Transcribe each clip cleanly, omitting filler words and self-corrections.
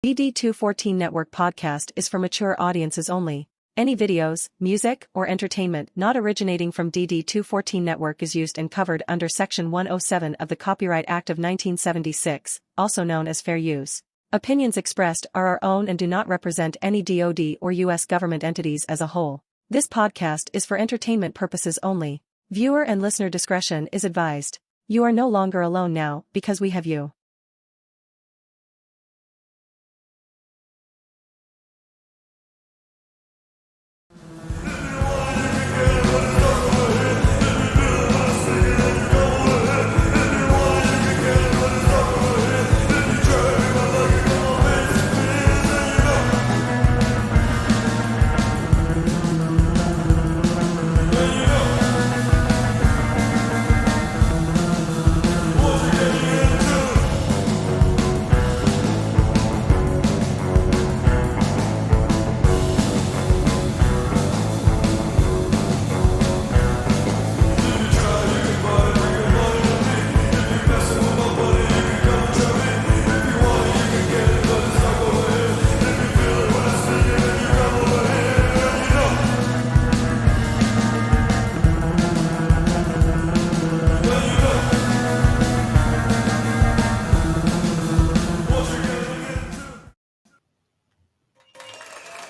DD214 Network podcast is for mature audiences only. Any videos, music, or entertainment not originating from DD214 Network is used and covered under Section 107 of the Copyright Act of 1976, also known as fair use. Opinions expressed are our own and do not represent any DoD or U.S. government entities as a whole. This podcast is for entertainment purposes only. Viewer and listener discretion is advised. You are no longer alone now because we have you.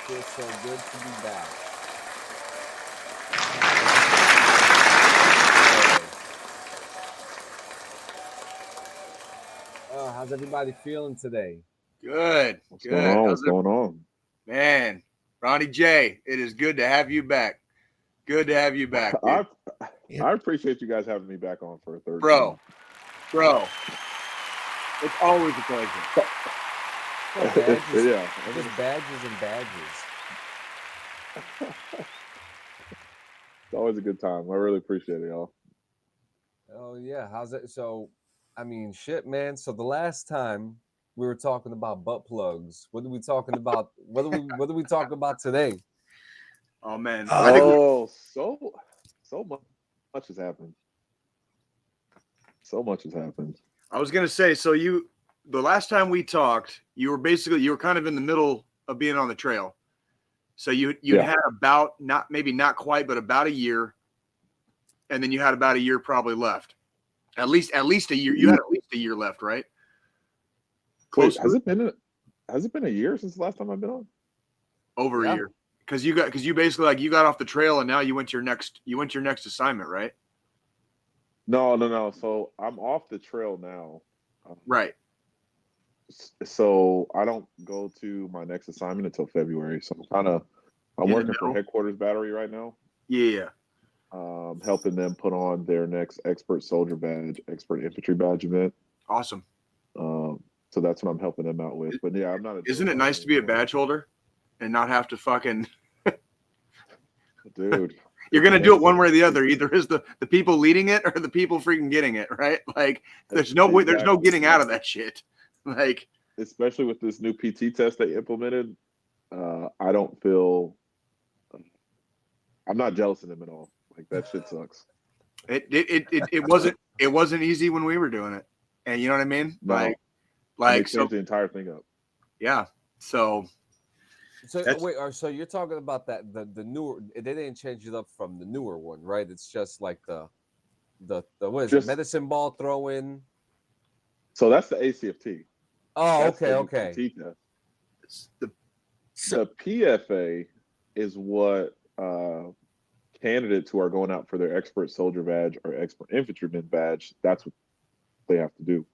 Feels so good to be back. How's everybody feeling today? Good. What's going on? Man, Ronnie Jay, it is good to have you back. Good to have you back. I appreciate you guys having me back on for a third Bro. time. It's always a pleasure. Badges, Yeah. just badges and badges. It's always a good time. I really appreciate it, y'all. Oh yeah, how's it? So, I mean, shit, man. So the last time we were talking about butt plugs, what are we talking about? What are we talking about today? Oh man. So much has happened. So much has happened. I was gonna say, so the last time we talked, you were kind of in the middle of being on the trail. So you had about not quite, but about a year, and then you had about a year probably left. At least a year. You had at least a year left, right? Wait, has it been a year since the last time I've been on? Over a year. Because you basically you got off the trail and now you went to your next assignment, right? No. So I'm off the trail now. Right. So I don't go to my next assignment until February. So I'm working for Headquarters Battery right now. Yeah. Helping them put on their next Expert Soldier Badge, Expert Infantry Badge event. Awesome. So that's what I'm helping them out with. But yeah, I'm not. Isn't it nice to be a badge holder and not have to fucking dude? You're gonna do it one way or the other. Either is the people leading it or the people freaking getting it, right? Like there's no way, there's no getting out of that shit. Like especially with this new PT test they implemented, I don't feel. I'm not jealous of them at all. Like that shit sucks. It wasn't easy when we were doing it, and you know what I mean? No. Like so the entire thing up. Yeah. So wait, so you're talking about that the newer? They didn't change it up from the newer one, right? It's just like the what is it? Medicine ball throw in. So that's the ACFT. Oh, that's okay. PT test. The PFA is what candidates who are going out for their Expert Soldier Badge or Expert Infantryman Badge. That's what they have to do.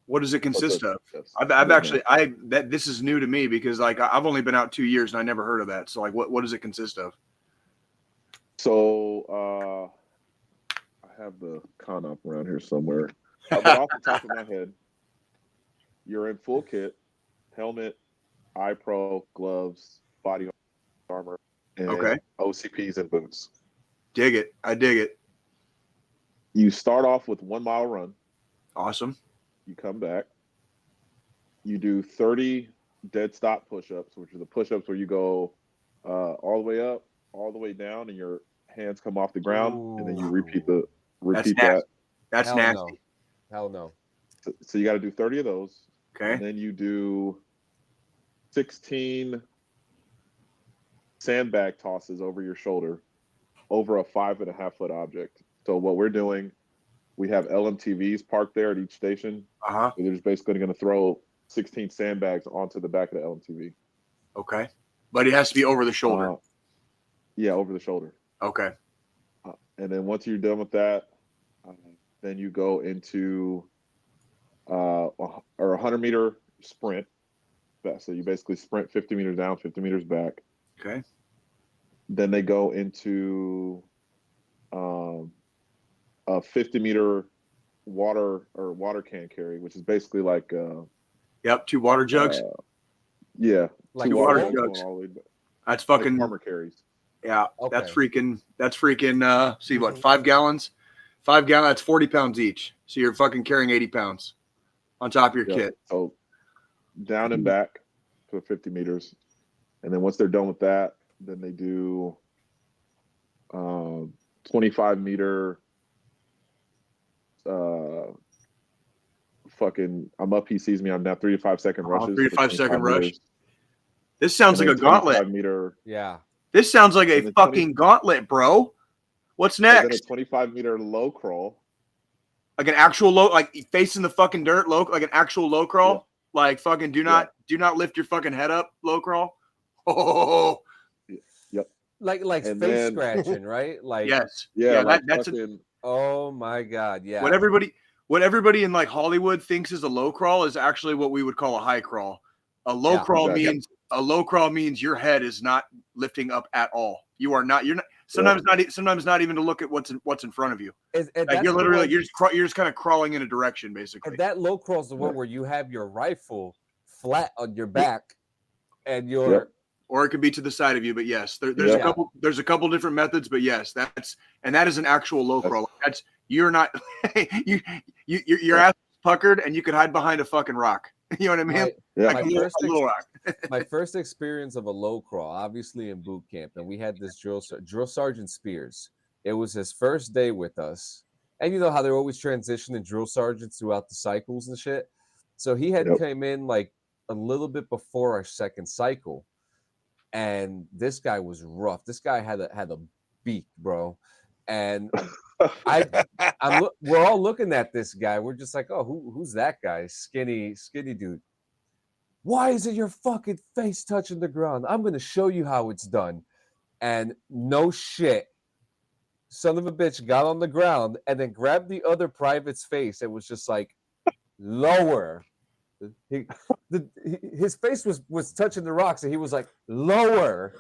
What does it consist of? This is new to me because I've only been out 2 years and I never heard of that. So what does it consist of? So I have the con-op around here somewhere. But off the top of my head, you're in full kit, helmet, eye pro, gloves, body armor, and OCPs and boots. Dig it. I dig it. You start off with 1 mile run. Awesome. You come back. You do 30 dead stop push-ups, which are the push-ups where you go all the way up, all the way down, and your hands come off the ground, and then you repeat that. That's nasty. Hell no. So you got to do 30 of those. Okay. And then you do 16 sandbag tosses over your shoulder over a 5.5-foot object. So what we're doing, we have LMTVs parked there at each station. Uh-huh. So they're just basically going to throw 16 sandbags onto the back of the LMTV. Okay. But it has to be over the shoulder. Yeah, over the shoulder. Okay. And then once you're done with that, then you go into a 100-meter sprint. So you basically sprint 50 meters down, 50 meters back. Okay. Then they go into a 50-meter water can carry, which is basically like 2 water jugs. Yeah, Like 2 water jugs jugs. going all the way back. That's fucking Like farmer carries. Yeah, Okay. that's freaking see what, 5 gallons? 5 gallons, that's 40 pounds each. So you're fucking carrying 80 pounds on top of your Yeah. kit. So down and back to 50 meters. And then once they're done with that, then they do 25-meter I'm up, he sees me, I'm down 3 to 5 second rushes. 3 to 5 for second 25 rush. meters. This sounds And like a then gauntlet. 25-meter. Yeah. This sounds like a And then fucking gauntlet, bro. What's And then a next? 25-meter low crawl. Like an actual low, like facing the fucking dirt, low, like an actual low crawl. Yeah. Like fucking do not lift your fucking head up, low crawl. Oh, Like And face then- scratching, right? Like yes, Yeah, like that's fucking, oh my god, yeah. what everybody in like Hollywood thinks is a low crawl is actually what we would call a high crawl. A low Yeah, crawl exactly. means your head is not lifting up at all. You're not sometimes not even to look at what's in front of you. And Like that's you're the literally one- you're just kind of crawling in a direction basically. and that low crawl is the one where you have your rifle flat on your back and you're Yep. Or it could be to the side of you, but yes, there's Yeah. a couple different methods, but yes, that is an actual low crawl. That's you're not your ass is puckered and you could hide behind a fucking rock. You know what I mean? yeah. Like a little rock. my first experience of a low crawl, obviously in boot camp, and we had this drill sergeant Spears. It was his first day with us, and you know how they're always transitioning drill sergeants throughout the cycles and shit. So he had came in like a little bit before our second cycle, and this guy was rough. This guy had a beak, bro, and we're all looking at this guy. We're just like, oh, who's that guy? Skinny dude. Why isn't your fucking face touching the ground? I'm gonna show you how it's done. And no shit, son of a bitch got on the ground and then grabbed the other private's face. It was just like lower. His face was touching the rocks, and he was like lower.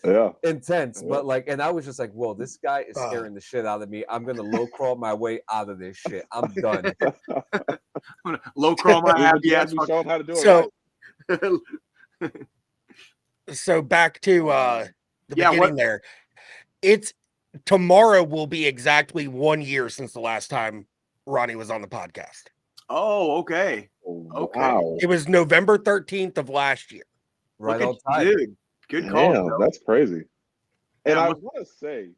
Yeah. Intense, Yeah. but like, and I was just like, whoa, this guy is scaring the shit out of me. I'm gonna low crawl my way out of this shit. I'm done. I'm gonna low crawl my happy ass. Show him how to do it. So, right? so back to the Yeah, beginning there. It's tomorrow will be exactly 1 year since the last time Ronnie was on the podcast. Oh, okay. Okay. Wow. It was November 13th of last year. Right Look on at time. you, dude. Good call. Damn, bro. that's crazy. And Yeah, I look- want to say,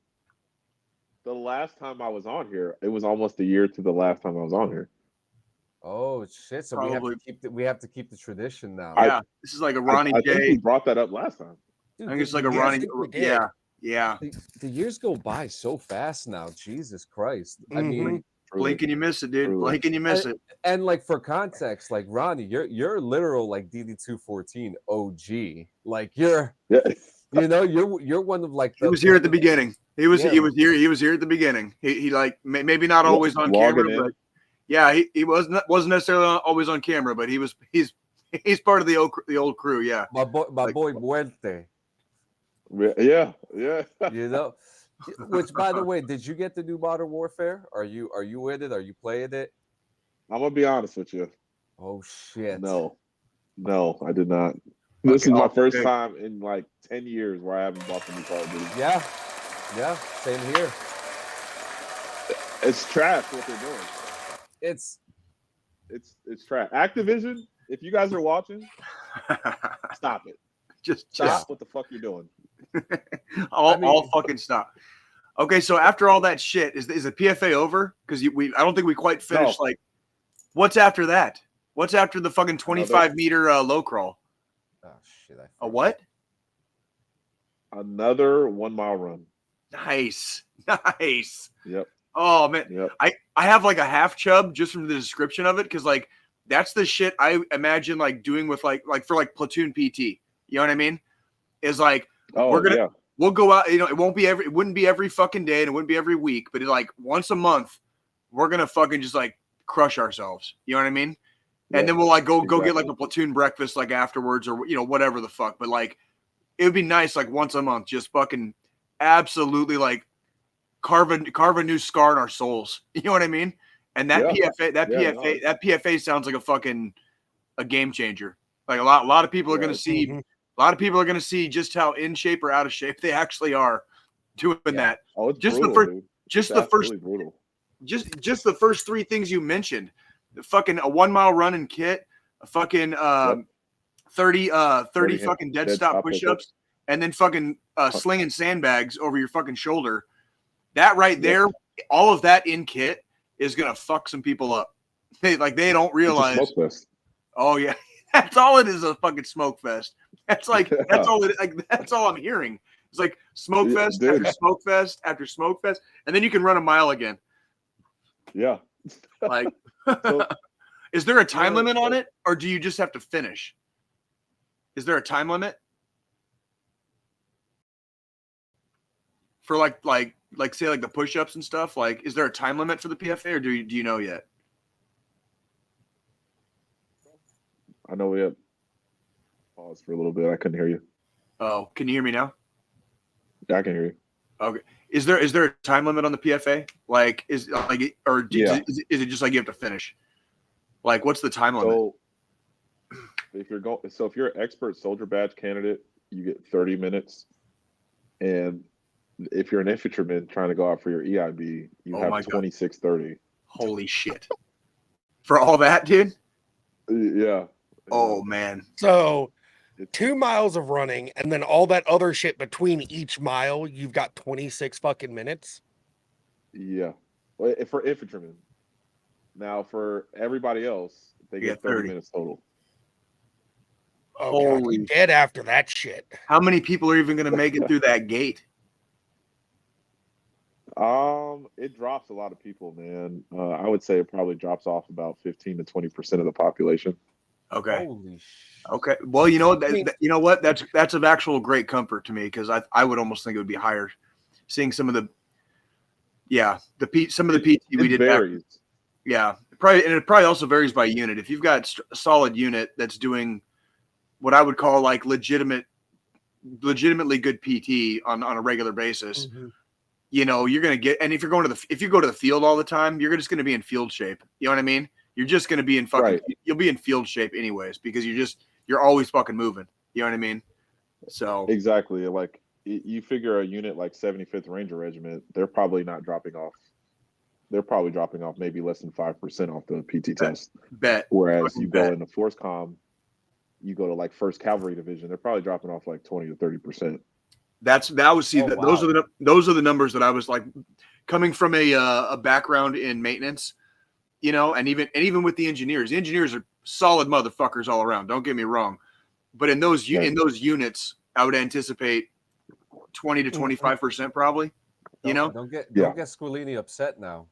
the last time I was on here, it was almost a year to the last time I was on here. Oh shit! So Probably. we have to keep the tradition now. Yeah, this is like a Ronnie I think we Jay. brought that up last time. Dude, I think it's like the a years- Ronnie. think we did. Yeah, yeah. The years go by so fast now. Jesus Christ! I Mhm. mean, Blink and you miss it, dude. Truly. Blink and you miss it. and like for context, like Ronnie, you're literal like DD214 OG. Like you're Yeah. you're one of like He was here at the beginning. He was Yeah. he was here at the beginning. He like maybe not always on Logging camera, in. but yeah, he wasn't necessarily always on camera, but he's part of the old crew. Yeah. my like- boy Muerte. Yeah. Yeah. You know, which by the way, did you get the new Modern Warfare? Are you with it? Are you playing it? I'm going to be honest with you. Oh shit! No, I did not. This Okay. is my first Okay. time in like 10 years where I haven't bought the new Call of Duty. Yeah, same here. It's trash what they're doing. It's It's trash. Activision, if you guys are watching, stop it. just Stop what the fuck you're doing. all fucking stop. Okay, so after all that shit, is the PFA over? Because I don't think we quite finished. No. Like, what's after that? What's after the fucking 25-meter low crawl? Oh shit! I A what? Another 1 mile run. Nice. Yep. Oh man, Yep. I have like a half chub just from the description of it, because like that's the shit I imagine like doing with like for like platoon PT. You know what I mean? Is like we'll go out. You know, it wouldn't be every fucking day, and it wouldn't be every week, but like once a month, we're gonna fucking just like crush ourselves. You know what I mean? And then we'll like go get like a platoon breakfast like afterwards, or whatever the fuck. But like it would be nice like once a month, just fucking absolutely like carve a new scar in our souls. You know what I mean? And that PFA sounds like a game changer. Like a lot of people are going to see, a lot of people are going to see just how in shape or out of shape they actually are doing that. Oh, it's just brutal, dude. Just the first, brutal. Just the first three things you mentioned: the fucking a 1 mile run and kit, a fucking 30 fucking dead stop push-ups, and then fucking slinging sandbags over your fucking shoulder. That right there, all of that in kit is gonna fuck some people up. They don't realize. It's a smoke fest. Oh yeah, that's all it is, a fucking smoke fest. That's like that's all it like. That's all I'm hearing. It's like smoke fest after smoke fest after smoke fest, and then you can run a mile again. Yeah. Like, is there a time limit on it, or do you just have to finish? Is there a time limit for like say like the push-ups and stuff? Like, is there a time limit for the PFA, or do you know yet? I know we have pause for a little bit. I couldn't hear you. Oh, can you hear me now? Yeah, I can hear you. Okay. Is there a time limit on the PFA? Like, is it just like you have to finish? Like, what's the time limit? So if you're an expert soldier badge candidate, you get 30 minutes, and if you're an infantryman trying to go out for your EIB, you have 26:30. Holy shit! For all that, dude. Yeah. Oh man. So 2 miles of running and then all that other shit between each mile, you've got 26 fucking minutes. Yeah. Well, for infantrymen. Now for everybody else, they get 30 minutes total. Oh, God, you're dead after that shit. How many people are even going to make it through that gate? It drops a lot of people, man. I would say it probably drops off about 15 to 20% of the population. Okay. Okay. Well, you know what? That's of actual great comfort to me, because I would almost think it would be higher. Seeing some of the some of the PT we did. Varies. It probably also varies by unit. If you've got a solid unit that's doing what I would call like legitimately good PT on a regular basis, you're gonna get. And if you go to the field all the time, you're just gonna be in field shape. You know what I mean? You're just gonna be in You'll be in field shape anyways, because you're always fucking moving. You know what I mean? So exactly. Like you figure a unit like 75th Ranger Regiment, they're probably not dropping off. They're probably dropping off maybe less than 5% off the PT test. Bet. Whereas you go into Force Com, you go to like 1st Cavalry Division, they're probably dropping off like 20 to 30%. Those are the numbers that I was like, coming from a background in maintenance, and even with the engineers are solid motherfuckers all around. Don't get me wrong, but in those units, I would anticipate 20 to 25% probably. Don't get Squilini upset now.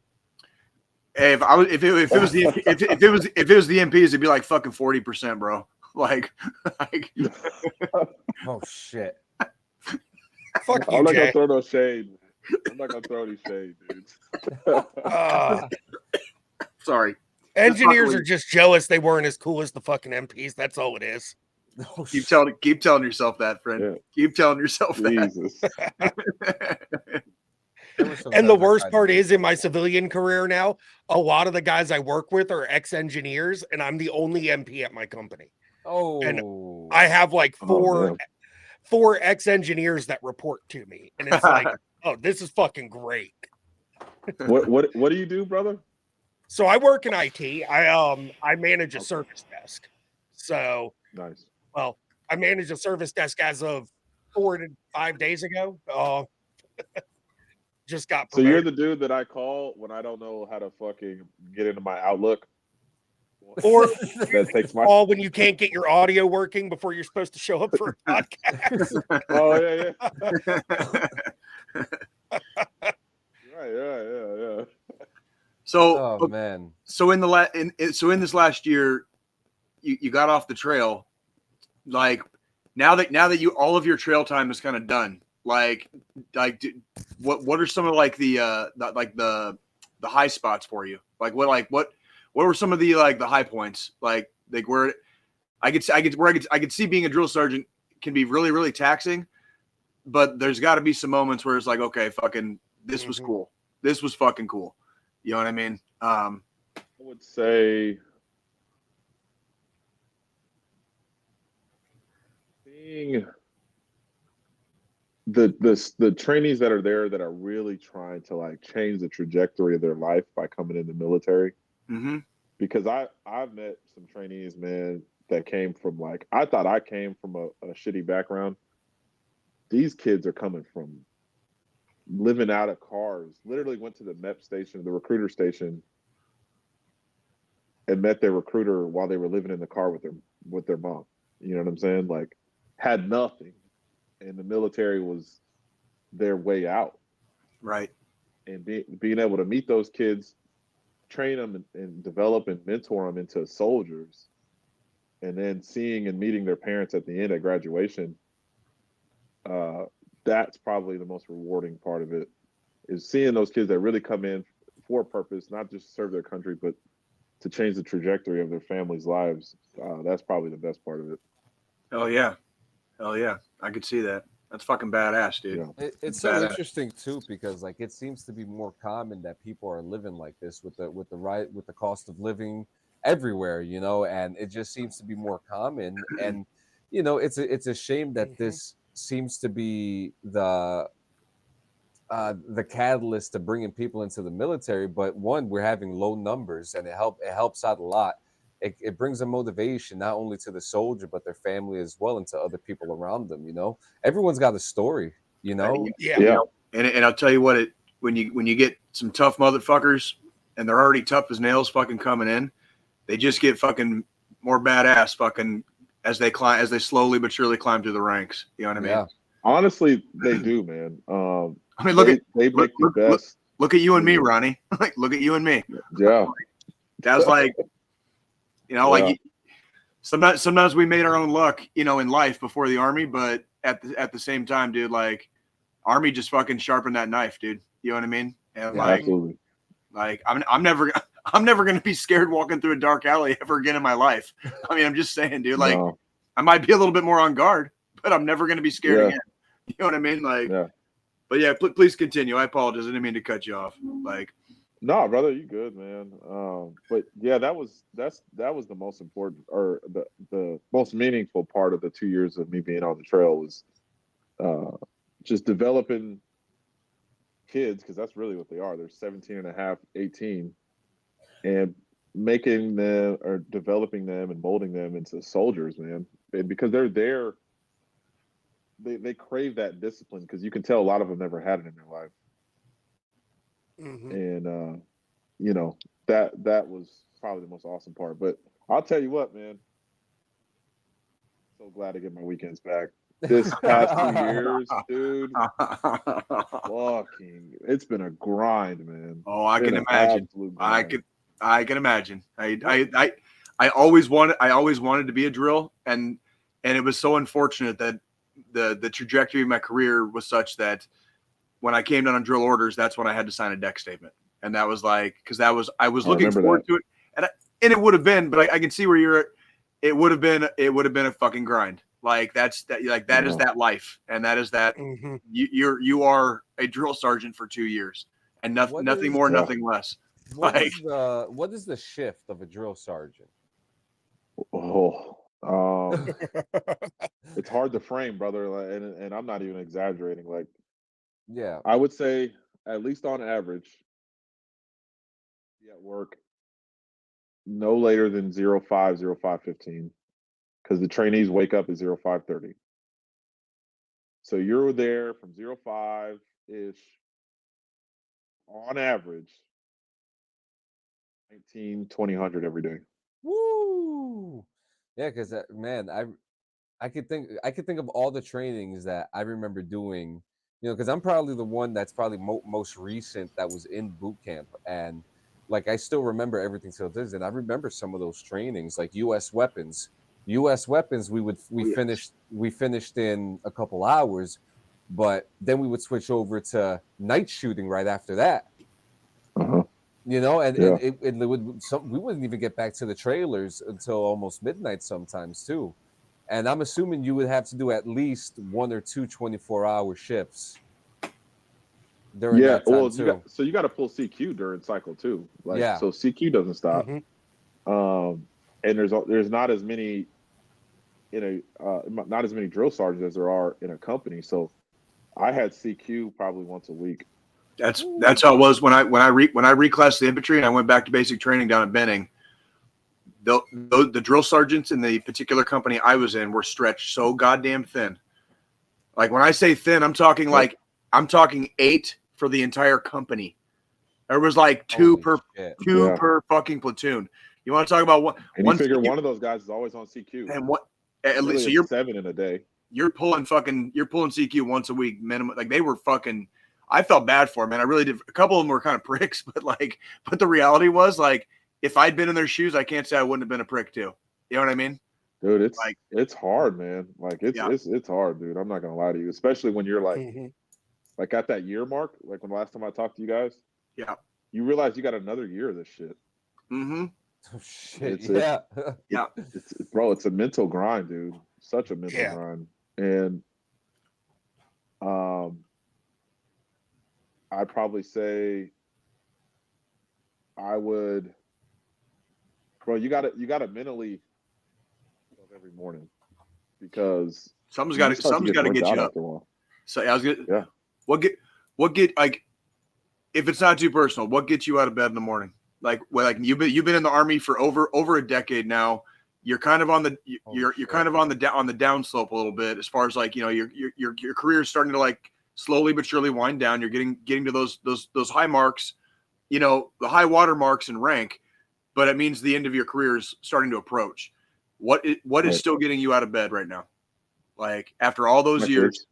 Hey, if it was the MPs, it'd be like fucking 40%, bro. Like oh shit. Fuck you, I'm not Jay. gonna throw no shade. I'm not gonna throw any shade, dudes. Sorry. Engineers are just jealous they weren't as cool as the fucking MPs. That's all it is. Oh, keep telling yourself that, friend. Yeah. Keep telling yourself that. And the worst part is, in my civilian career now, a lot of the guys I work with are ex-engineers, and I'm the only MP at my company. Oh, and I have like four ex-engineers that report to me, and it's like, oh, this is fucking great. What do you do, brother? So I work in IT. I manage a service desk. So nice. Well, I manage a service desk as of 4 to 5 days ago. Just got promoted. So you're the dude that I call when I don't know how to fucking get into my Outlook. Or that takes my all when you can't get your audio working before you're supposed to show up for a podcast. Oh yeah. Right. So, Oh man. so in this last year, you got off the trail. Like now that you all of your trail time is kind of done. What are some of like the high spots for you? What were some of the the high points? Like where I could see being a drill sergeant can be really, really taxing, but there's got to be some moments where it's like, okay, fucking, this was cool. This was fucking cool. You know what I mean? I would say seeing the trainees that are there that are really trying to like change the trajectory of their life by coming in the military. Mm-hmm. Because I've met some trainees, man, that came from like, I thought I came from a shitty background. These kids are coming from living out of cars, literally went to the MEP station, the recruiter station, and met their recruiter while they were living in the car with their mom. You know what I'm saying? Like, had nothing, and the military was their way out. Right. And being able to meet those kids, train them and develop and mentor them into soldiers, and then seeing and meeting their parents at the end at graduation, that's probably the most rewarding part of it, is seeing those kids that really come in for a purpose, not just to serve their country, but to change the trajectory of their families' lives. That's probably the best part of it. Oh yeah. Hell yeah. I could see that. That's fucking badass, dude. Yeah. It's so interesting too, because like it seems to be more common that people are living like this with the cost of living everywhere, you know, and it just seems to be more common. And you know, it's a shame that this seems to be the catalyst to bringing people into the military. But one, we're having low numbers, and it helps out a lot. It brings a motivation not only to the soldier but their family as well, and to other people around them. You know, everyone's got a story. You know, You know, and I'll tell you what, when you get some tough motherfuckers and they're already tough as nails fucking coming in, they just get fucking more badass fucking as they slowly but surely climb through the ranks. You know what I mean? Honestly, they do, man. I mean, they make the best. Look at you and me, Ronnie. Like, look at you and me. Yeah. That's like, you know, like sometimes we made our own luck, you know, in life before the Army, but at the same time, dude, like Army just fucking sharpened that knife, dude. You know what I mean? And Absolutely. Like I'm never gonna be scared walking through a dark alley ever again in my life. I mean, I'm just saying, dude. Like, I might be a little bit more on guard, but I'm never gonna be scared again. You know what I mean? Like, but yeah, please continue. I apologize. I didn't mean to cut you off. Like, no, brother, you good, man. But yeah, that was the most important, or the most meaningful part of the 2 years of me being on the trail was just developing kids, because that's really what they are. They're 17 and a half, 18, and making them or developing them and molding them into soldiers, man. And because they're there, they crave that discipline, because you can tell a lot of them never had it in their life. And you know, that was probably the most awesome part. But I'll tell you what, man, so glad to get my weekends back. This past 2 years, dude, fucking, it's been a grind, man. Oh, I can imagine. I can imagine. I always wanted to be a drill, and it was so unfortunate that the trajectory of my career was such that when I came down on drill orders, that's when I had to sign a deck statement, and that was like, because I was looking forward to it, and it would have been, but I can see where you're at. It would have been a fucking grind. Like that is that life, and that is that you are a drill sergeant for 2 years, and nothing more, nothing less. What is the shift of a drill sergeant? It's hard to frame, brother, and I'm not even exaggerating. Like, yeah, I would say at least on average, be at work no later than 05:15, because the trainees wake up at 05:30. So you're there from 05-ish, on average, 19, 2000 every day. Woo! Yeah, because man, I could think of all the trainings that I remember doing. Because I'm probably the one that's probably most recent that was in boot camp, and like I still remember everything till this, and I remember some of those trainings, like U.S. weapons. U.S. weapons, we finished in a couple hours, but then we would switch over to night shooting right after that. Uh-huh. And Yeah. we wouldn't even get back to the trailers until almost midnight sometimes too. And I'm assuming you would have to do at least 1 or 2 24-hour shifts during Yeah. that time Well, too. you got to pull CQ during cycle too. Like, Yeah. so CQ doesn't stop. Mm-hmm. And there's not as many not as many drill sergeants as there are in a company. So I had CQ probably once a week. That's how it was when I reclassed the infantry and I went back to basic training down at Benning. The drill sergeants in the particular company I was in were stretched so goddamn thin. Like when I say thin, I'm talking 8 for the entire company. There was like two per fucking platoon. You want to talk about what? And you figure one of those guys is always on CQ. And what? At really, least so you're 7 in a day. You're pulling CQ once a week minimum. Like they were fucking. I felt bad for them, man. I really did. A couple of them were kind of pricks, but the reality was like, if I'd been in their shoes, I can't say I wouldn't have been a prick too. You know what I mean? Dude, it's hard, man. Like it's hard, dude. I'm not gonna lie to you, especially when you're like, like at that year mark, like when the last time I talked to you guys. Yeah. You realize you got another year of this shit. Mm-hmm. Oh, shit. Yeah. It's a mental grind, dude. Such a mental grind. And I'd probably say I would, bro, you gotta mentally every morning because something's got to get you up. After a while. So I was gonna, what get like, if it's not too personal, what gets you out of bed in the morning? Like you've been in the Army for over a decade now. You're kind of on the you're kind of on the downslope a little bit as far as like your career is starting to like slowly but surely wind down. You're getting to those high marks, the high water marks in rank, but it means the end of your career is starting to approach. What is still getting you out of bed right now? Like after all those years? Kids.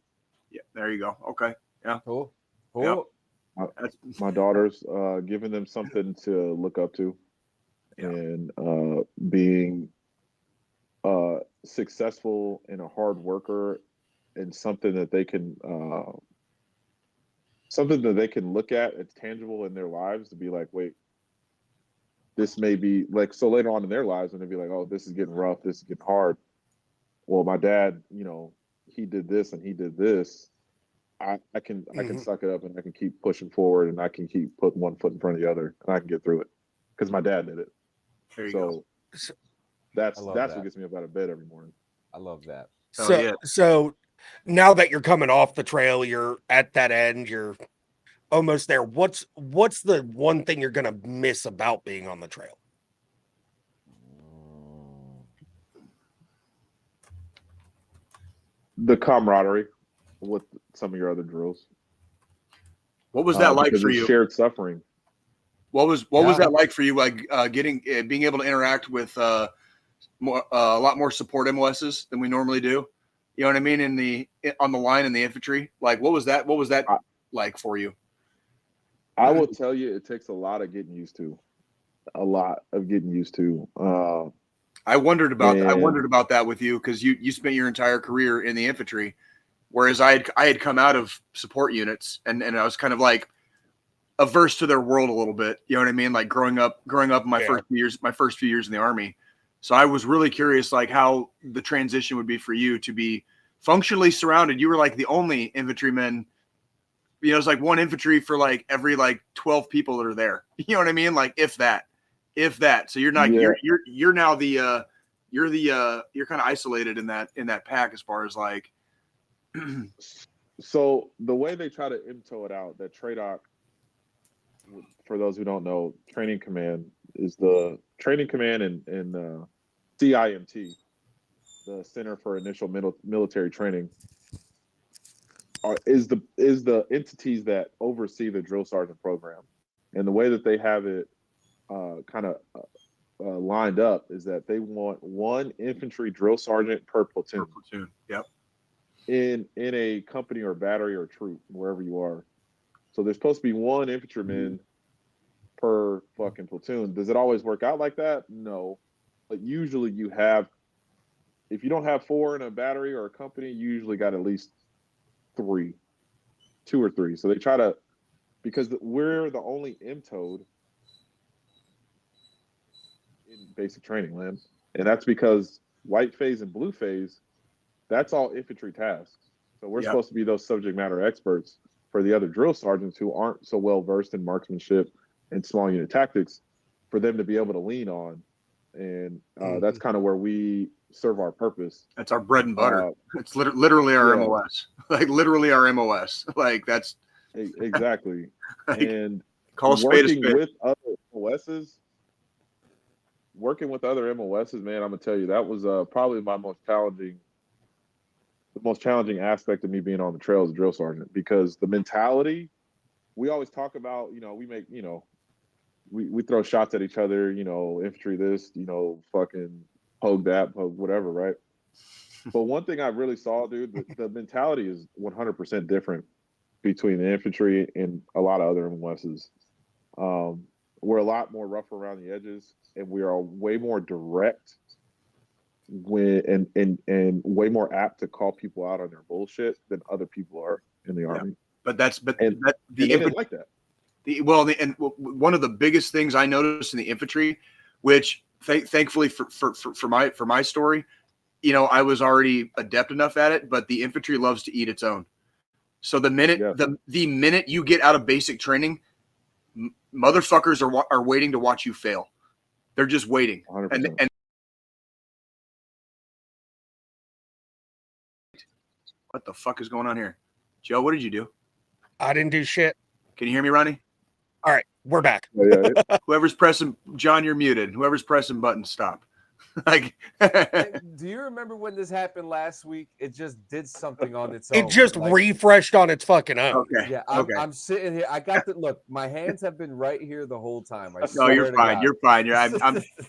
Yeah, there you go. Okay, yeah, cool. Yeah. My daughters, giving them something to look up to, and being successful and a hard worker, and something that they can look at. It's tangible in their lives to be like, wait, this may be like, so later on in their lives when they be like, oh, this is getting rough, this is getting hard. Well, my dad, he did this and he did this. I can suck it up and I can keep pushing forward and I can keep putting one foot in front of the other and I can get through it because my dad did it. There you go. That's what gets me up out of bed every morning. I love that. So now that you're coming off the trail, you're at that end, you're almost there. What's the one thing you're gonna miss about being on the trail? The camaraderie with some of your other drills. What was that like for you? Shared suffering. What was that like for you? Like being able to interact with a lot more support MOSs than we normally do. You know what I mean? On the line in the infantry. Like what was that like for you? I will tell you, it takes a lot of getting used to. A lot of getting used to. I wondered about that with you because you spent your entire career in the infantry. Whereas I had come out of support units and I was kind of like averse to their world a little bit. You know what I mean? Like growing up in my first few years in the Army. So I was really curious, like how the transition would be for you to be functionally surrounded. You were like the only infantryman. It's like one infantry for like every like 12 people that are there. You know what I mean? Like if that. So you're not you're now the you're kind of isolated in that pack as far as like. So the way they try to IMTO it out, that TRADOC, for those who don't know, training command is the training command in CIMT, the Center for Initial Military Training, is the entities that oversee the drill sergeant program, and the way that they have it kind of lined up is that they want one infantry drill sergeant per platoon. Yep. In a company or battery or troop, wherever you are. So there's supposed to be one infantryman per fucking platoon. Does it always work out like that? No. But usually you have, if you don't have 4 in a battery or a company, you usually got at least 2 or 3. So they try to, because we're the only MTOD in basic training, man. And that's because white phase and blue phase, that's all infantry tasks. So we're supposed to be those subject matter experts for the other drill sergeants who aren't so well versed in marksmanship and small unit tactics, for them to be able to lean on. And that's kind of where we serve our purpose. That's our bread and butter. It's literally our MOS. Like literally our MOS. Like that's exactly. Like, and call a spade a spade. With other MOSs, working with other MOSs, man, I'm gonna tell you, that was probably the most challenging aspect of me being on the trail as a drill sergeant, because the mentality, we always talk about, we make, we throw shots at each other, infantry this, fucking poke that, poke whatever, right? But one thing I really saw, dude, the mentality is 100% different between the infantry and a lot of other MOSs. We're a lot more rough around the edges, and we are way more direct and way more apt to call people out on their bullshit than other people are in the Army. But the infantry like that. And one of the biggest things I noticed in the infantry, which thankfully for my story, I was already adept enough at it, but the infantry loves to eat its own. So the minute the minute you get out of basic training, motherfuckers are waiting to watch you fail. They're just waiting. 100%. And what the fuck is going on here? Joe, what did you do? I didn't do shit. Can you hear me, Ronnie? All right, we're back. Whoever's pressing, John, you're muted. Whoever's pressing buttons, stop. Like, do you remember when this happened last week? It just did something on its own. It just refreshed on its fucking own. Okay. Yeah, I'm sitting here. I got the look. My hands have been right here the whole time. No, you're fine. You're fine.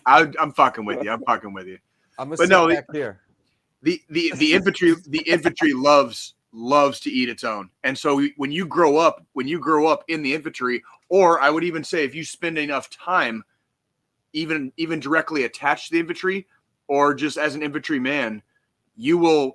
I'm fucking with you. I'm fucking with you. I'm gonna sit back here. The infantry loves to eat its own. And so when you grow up in the infantry, or I would even say if you spend enough time even directly attached to the infantry or just as an infantryman, you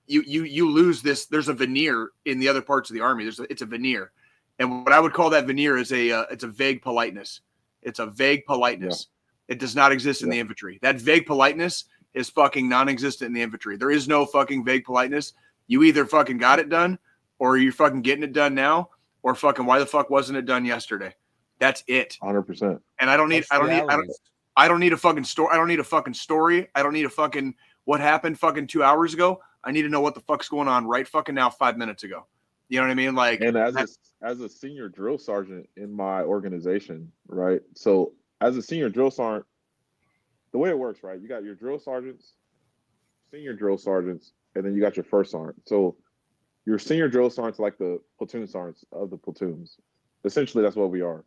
lose this. There's a veneer in the other parts of the Army. It's a veneer. And what I would call that veneer is it's a vague politeness. It's a vague politeness. Yeah. It does not exist in the infantry. That vague politeness is fucking non-existent in the infantry. There is no fucking vague politeness. You either fucking got it done, or you're fucking getting it done now, or fucking why the fuck wasn't it done yesterday? That's it. 100%. And I don't need a fucking story. I don't need a fucking story. I don't need a fucking what happened fucking 2 hours ago. I need to know what the fuck's going on right fucking now 5 minutes ago. You know what I mean? Like, and as a senior drill sergeant in my organization, right? So as a senior drill sergeant, the way it works, right? You got your drill sergeants, senior drill sergeants, and then you got your first sergeant. So your senior drill sergeants like the platoon sergeants of the platoons. Essentially, that's what we are.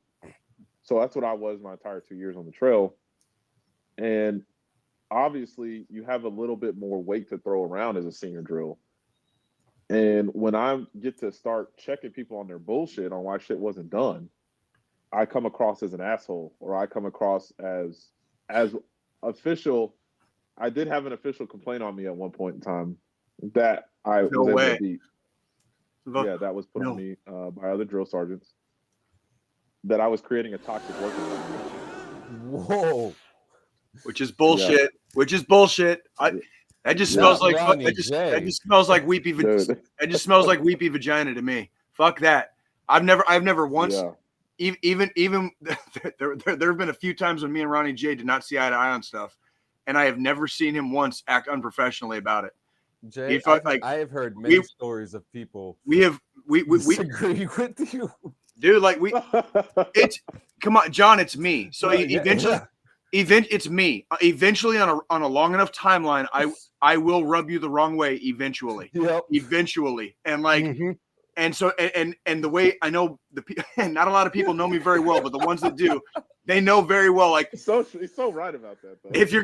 So that's what I was my entire 2 years on the trail. And obviously, you have a little bit more weight to throw around as a senior drill. And when I get to start checking people on their bullshit on why shit wasn't done, I come across as an asshole, or I come across as official. I did have an official complaint on me at one point in time that I was able to beat. Yeah, that was put on me by other drill sergeants, that I was creating a toxic work environment. Whoa. Which is bullshit. Yeah. Which is bullshit. That just smells like that just smells like weepy vagina. It just smells like weepy vagina to me. Fuck that. I've never once even there have been a few times when me and Ronnie Jay did not see eye to eye on stuff, and I have never seen him once act unprofessionally about it. Jay, I have heard many stories of people we disagree with you. Dude, like it's come on, John, it's me. So eventually it's me. Eventually on a long enough timeline, I will rub you the wrong way eventually. Yep. Eventually. And like and so and the way I know and not a lot of people know me very well, but the ones that do, They know very well. Like He's so right about that, though. if you're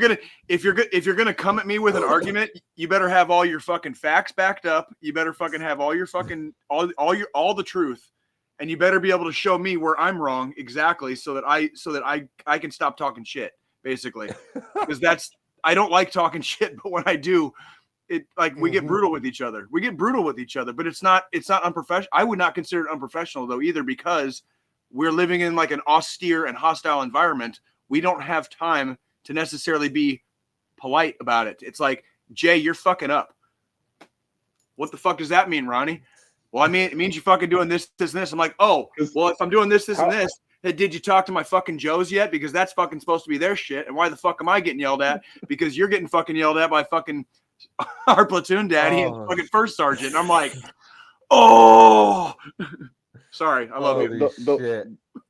gonna come at me with an argument, you better have all your fucking facts backed up. You better fucking have all your fucking all the truth, and you better be able to show me where I'm wrong exactly, so that I can stop talking shit, basically, because I don't like talking shit, but when I do, it like we get brutal with each other. We get brutal with each other, but it's not unprofessional. I would not consider it unprofessional though either, because we're living in like an austere and hostile environment. We don't have time to necessarily be polite about it. It's like, Jay, you're fucking up. What the fuck does that mean, Ronnie? Well, I mean, it means you fucking doing this, this, and this. I'm like, oh, well, if I'm doing this, and this, did you talk to my fucking Joes yet? Because that's fucking supposed to be their shit. And why the fuck am I getting yelled at? Because you're getting fucking yelled at by fucking our platoon daddy and fucking first sergeant. And I'm like, oh. Sorry, I love you.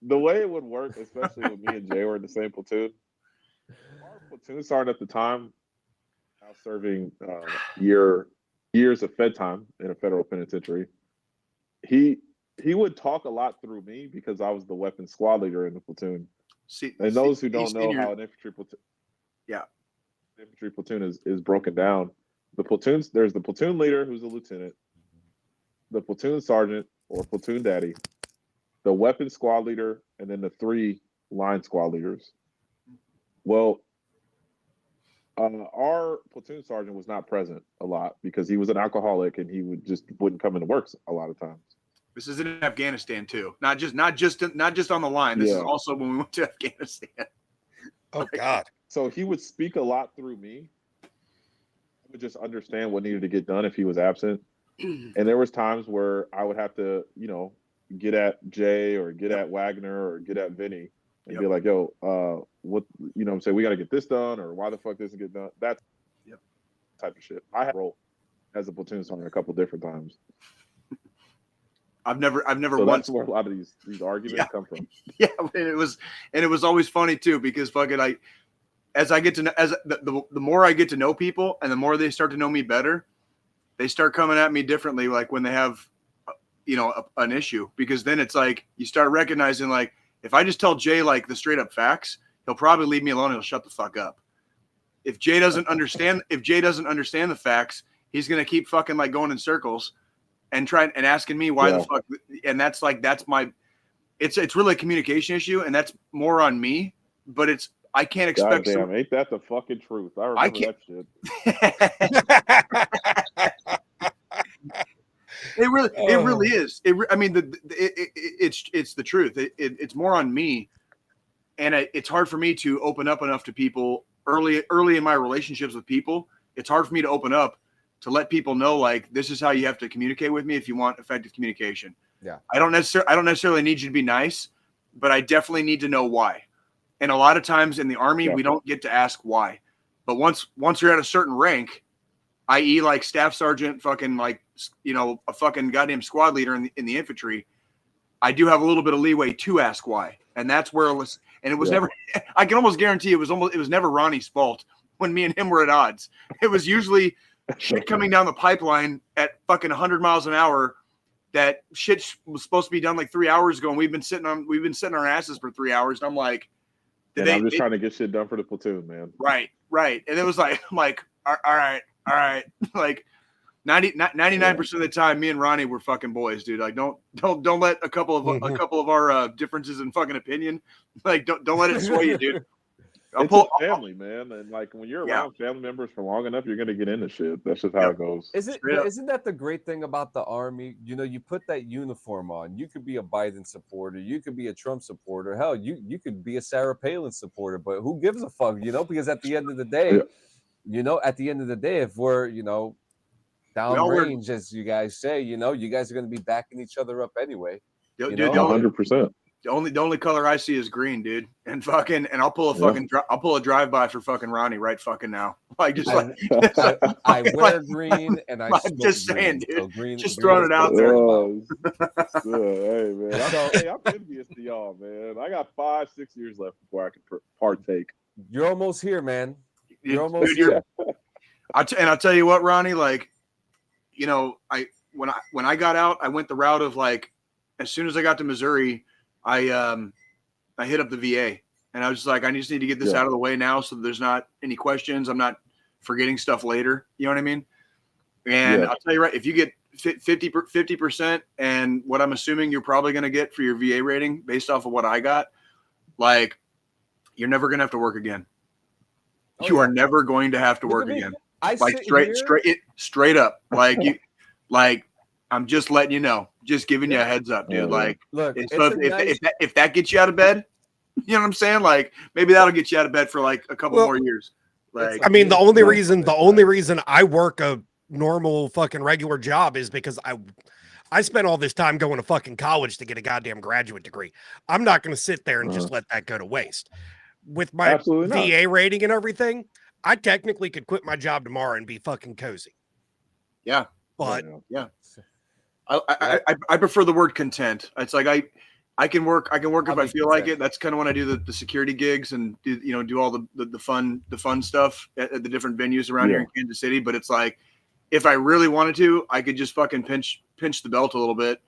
The way it would work, especially when me and Jay were in the same platoon, our platoon sergeant at the time, now serving years of Fed time in a federal penitentiary, he would talk a lot through me because I was the weapons squad leader in the platoon. And those who don't know how an infantry platoon is broken down, there's the platoon leader who's a lieutenant, the platoon sergeant or platoon daddy, the weapons squad leader, and then the 3 line squad leaders. Well, our platoon sergeant was not present a lot because he was an alcoholic and he wouldn't come into work a lot of times. This is in Afghanistan too, not just on the line. This is also when we went to Afghanistan. Oh God! So he would speak a lot through me. I would just understand what needed to get done if he was absent. And there was times where I would have to, get at Jay or get at Wagner or get at Vinny and be like, yo, what, I'm saying, we got to get this done, or why the fuck doesn't get done? That type of shit. I had a role as a platoon sergeant a couple different times. I've never so once. That's where a lot of these arguments come from. Yeah, and it was always funny too, because fucking the more I get to know people and the more they start to know me better, they start coming at me differently. Like when they have, an issue, because then it's like you start recognizing, like, if I just tell Jay like the straight up facts, he'll probably leave me alone. He'll shut the fuck up. If Jay doesn't understand the facts, he's gonna keep fucking like going in circles and trying and asking me why the fuck. And that's my. It's really a communication issue, and that's more on me. But I can't expect. Goddamn, ain't that the fucking truth? I remember that shit. It really is. It's the truth. It's more on me, and it's hard for me to open up enough to people early in my relationships with people. It's hard for me to open up to let people know, like, this is how you have to communicate with me if you want effective communication. Yeah. I don't necessarily need you to be nice, but I definitely need to know why. And a lot of times in the Army, we don't get to ask why. But once you're at a certain rank, i.e. like staff sergeant, fucking like, a fucking goddamn squad leader in the infantry, I do have a little bit of leeway to ask why. And that's where it was never, I can almost guarantee it was never Ronnie's fault when me and him were at odds. It was usually shit coming down the pipeline at fucking 100 miles an hour. That shit was supposed to be done like 3 hours ago, and we've been sitting on our asses for 3 hours. And I'm like, I'm just trying to get shit done for the platoon, man. Right. And it was like, I'm like, all right. Like 99% of the time, me and Ronnie were fucking boys, dude. Like, don't let a couple of our differences in fucking opinion, like, don't let it sway you, dude. It's a family, man, and like when you're around family members for long enough, you're gonna get into shit. That's just how it goes. Isn't that the great thing about the Army? You put that uniform on. You could be a Biden supporter. You could be a Trump supporter. Hell, you could be a Sarah Palin supporter. But who gives a fuck? Because at the end of the day, if we're downrange, as you guys say, you guys are gonna be backing each other up anyway. Dude, 100%. The only color I see is green, dude. And I'll pull a drive-by for fucking Ronnie right fucking now. Like, just like I wear green and I'm just saying, dude. So green, just throwing it out there. Hey, man. I'm envious to y'all, man. I got 5-6 years left before I can partake. You're almost here, man. You're almost here. I'll tell you what, Ronnie, like, when I got out, I went the route of, like, as soon as I got to Missouri, I hit up the VA, And I was just like, I just need to get this out of the way now so there's not any questions. I'm not forgetting stuff later. You know what I mean? And I'll tell you right, if you get 50%, and what I'm assuming you're probably going to get for your VA rating based off of what I got, like, you're never going to have to work again. You are never going to have to work again. Like straight up. Like I'm just letting you know, just giving you a heads up, dude. Like, look, if that gets you out of bed, you know what I'm saying? Like, maybe that'll get you out of bed for like a couple more years. Like, I mean, the only reason I work a normal fucking regular job is because I spent all this time going to fucking college to get a goddamn graduate degree. I'm not going to sit there and just let that go to waste. With my VA rating and everything, I technically could quit my job tomorrow and be fucking cozy. Yeah. But I prefer the word content. It's like I can work if I feel like it. That's kind of when I do the security gigs and do all the fun stuff at the different venues around here in Kansas City. But it's like, if I really wanted to, I could just fucking pinch the belt a little bit,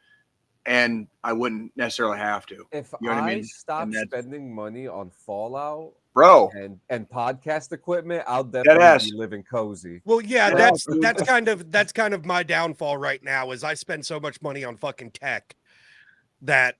and I wouldn't necessarily have to. If I stop spending money on Fallout, bro, and podcast equipment, I'll definitely be living cozy. Well, yeah, that's kind of my downfall right now. Is I spend so much money on fucking tech that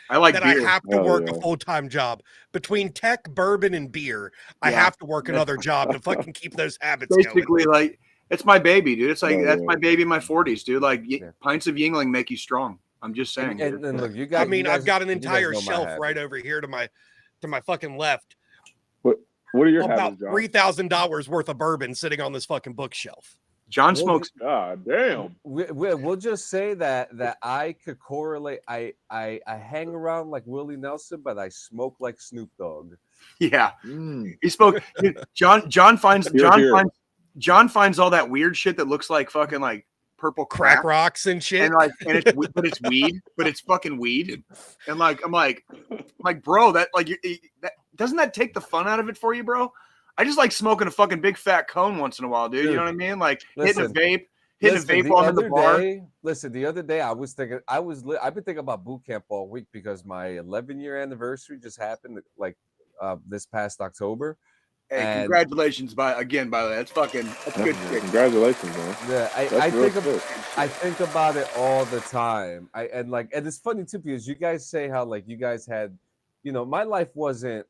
I like that beer. I have to work a full-time job. Between tech, bourbon, and beer, I have to work another job to fucking keep those habits basically going. Like, it's my baby, dude. It's like that's my baby in my 40s, dude. Like, pints of Yingling make you strong. I'm just saying. And look, you guys. I mean, I've got an entire shelf right over here to my fucking left. What are your about $3,000 worth of bourbon sitting on this fucking bookshelf? John smokes. God damn. We'll just say that I could correlate. I hang around like Willie Nelson, but I smoke like Snoop Dogg. Yeah, he spoke. John finds all that weird shit that looks like fucking like purple crack rocks and shit, and it's weed, but it's fucking weed. And like I'm like, bro, that doesn't that take the fun out of it for you, bro? I just like smoking a fucking big fat cone once in a while, dude. You know what I mean? Like hitting a vape on the bar. The other day I was thinking, I've been thinking about boot camp all week because my 11-year anniversary just happened like this past October. Hey, congratulations by the way. That's good shit. Congratulations, man. Yeah, I think about it all the time. And it's funny too, because you guys say how like you guys had, my life wasn't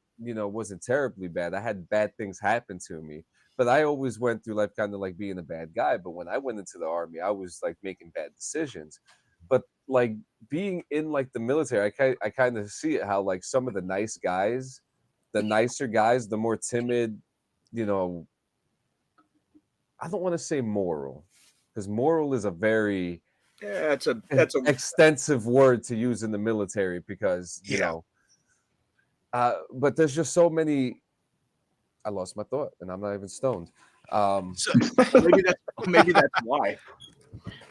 terribly bad. I had bad things happen to me, but I always went through life kind of like being a bad guy. But when I went into the army, I was like making bad decisions. But like being in like the military, I kind of see it how like some of the nice guys, the nicer guys, the more timid, I don't want to say moral, because moral is a very that's a extensive word to use in the military because but there's just so many. I lost my thought, and I'm not even stoned. Maybe that's why.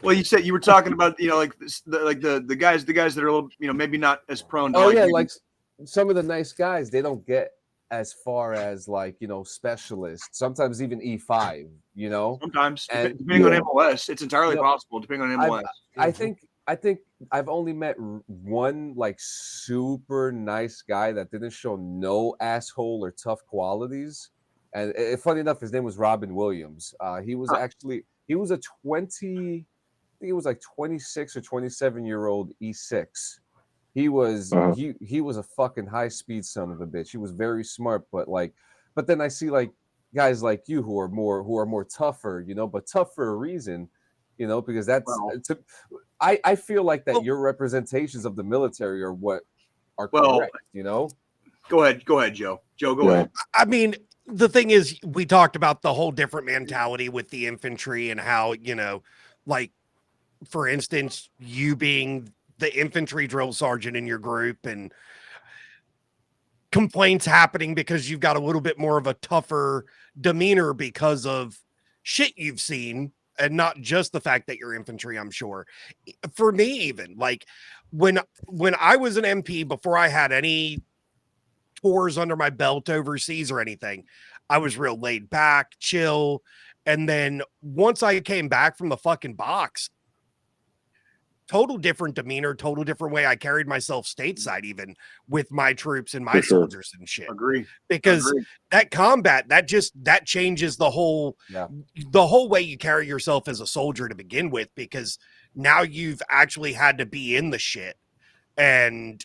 Well, you were talking about like the guys that are a little maybe not as prone to like some of the nice guys, they don't get as far as like specialists. Sometimes even E5. Sometimes depending on MLS, it's entirely possible. Depending on MLS, I think I've only met one like super nice guy that didn't show no asshole or tough qualities. And funny enough, his name was Robin Williams. He was a 26 or 27-year-old E6. He was he was a fucking high speed son of a bitch. He was very smart, but then I see like guys like you who are more tougher, but tough for a reason. Because I feel like that your representations of the military are what are correct, Go ahead, Joe. Joe, go ahead. I mean, the thing is, we talked about the whole different mentality with the infantry and how, like, for instance, you being the infantry drill sergeant in your group and complaints happening because you've got a little bit more of a tougher demeanor because of shit you've seen. And not just the fact that you're infantry, I'm sure. For me, even like when I was an MP, before I had any tours under my belt overseas or anything, I was real laid back, chill. And then once I came back from the fucking box, total different demeanor, total different way I carried myself stateside, even with my troops and my For sure. soldiers and shit. Agree. Because Agree. that combat, that changes the whole way you carry yourself as a soldier to begin with, because now you've actually had to be in the shit, and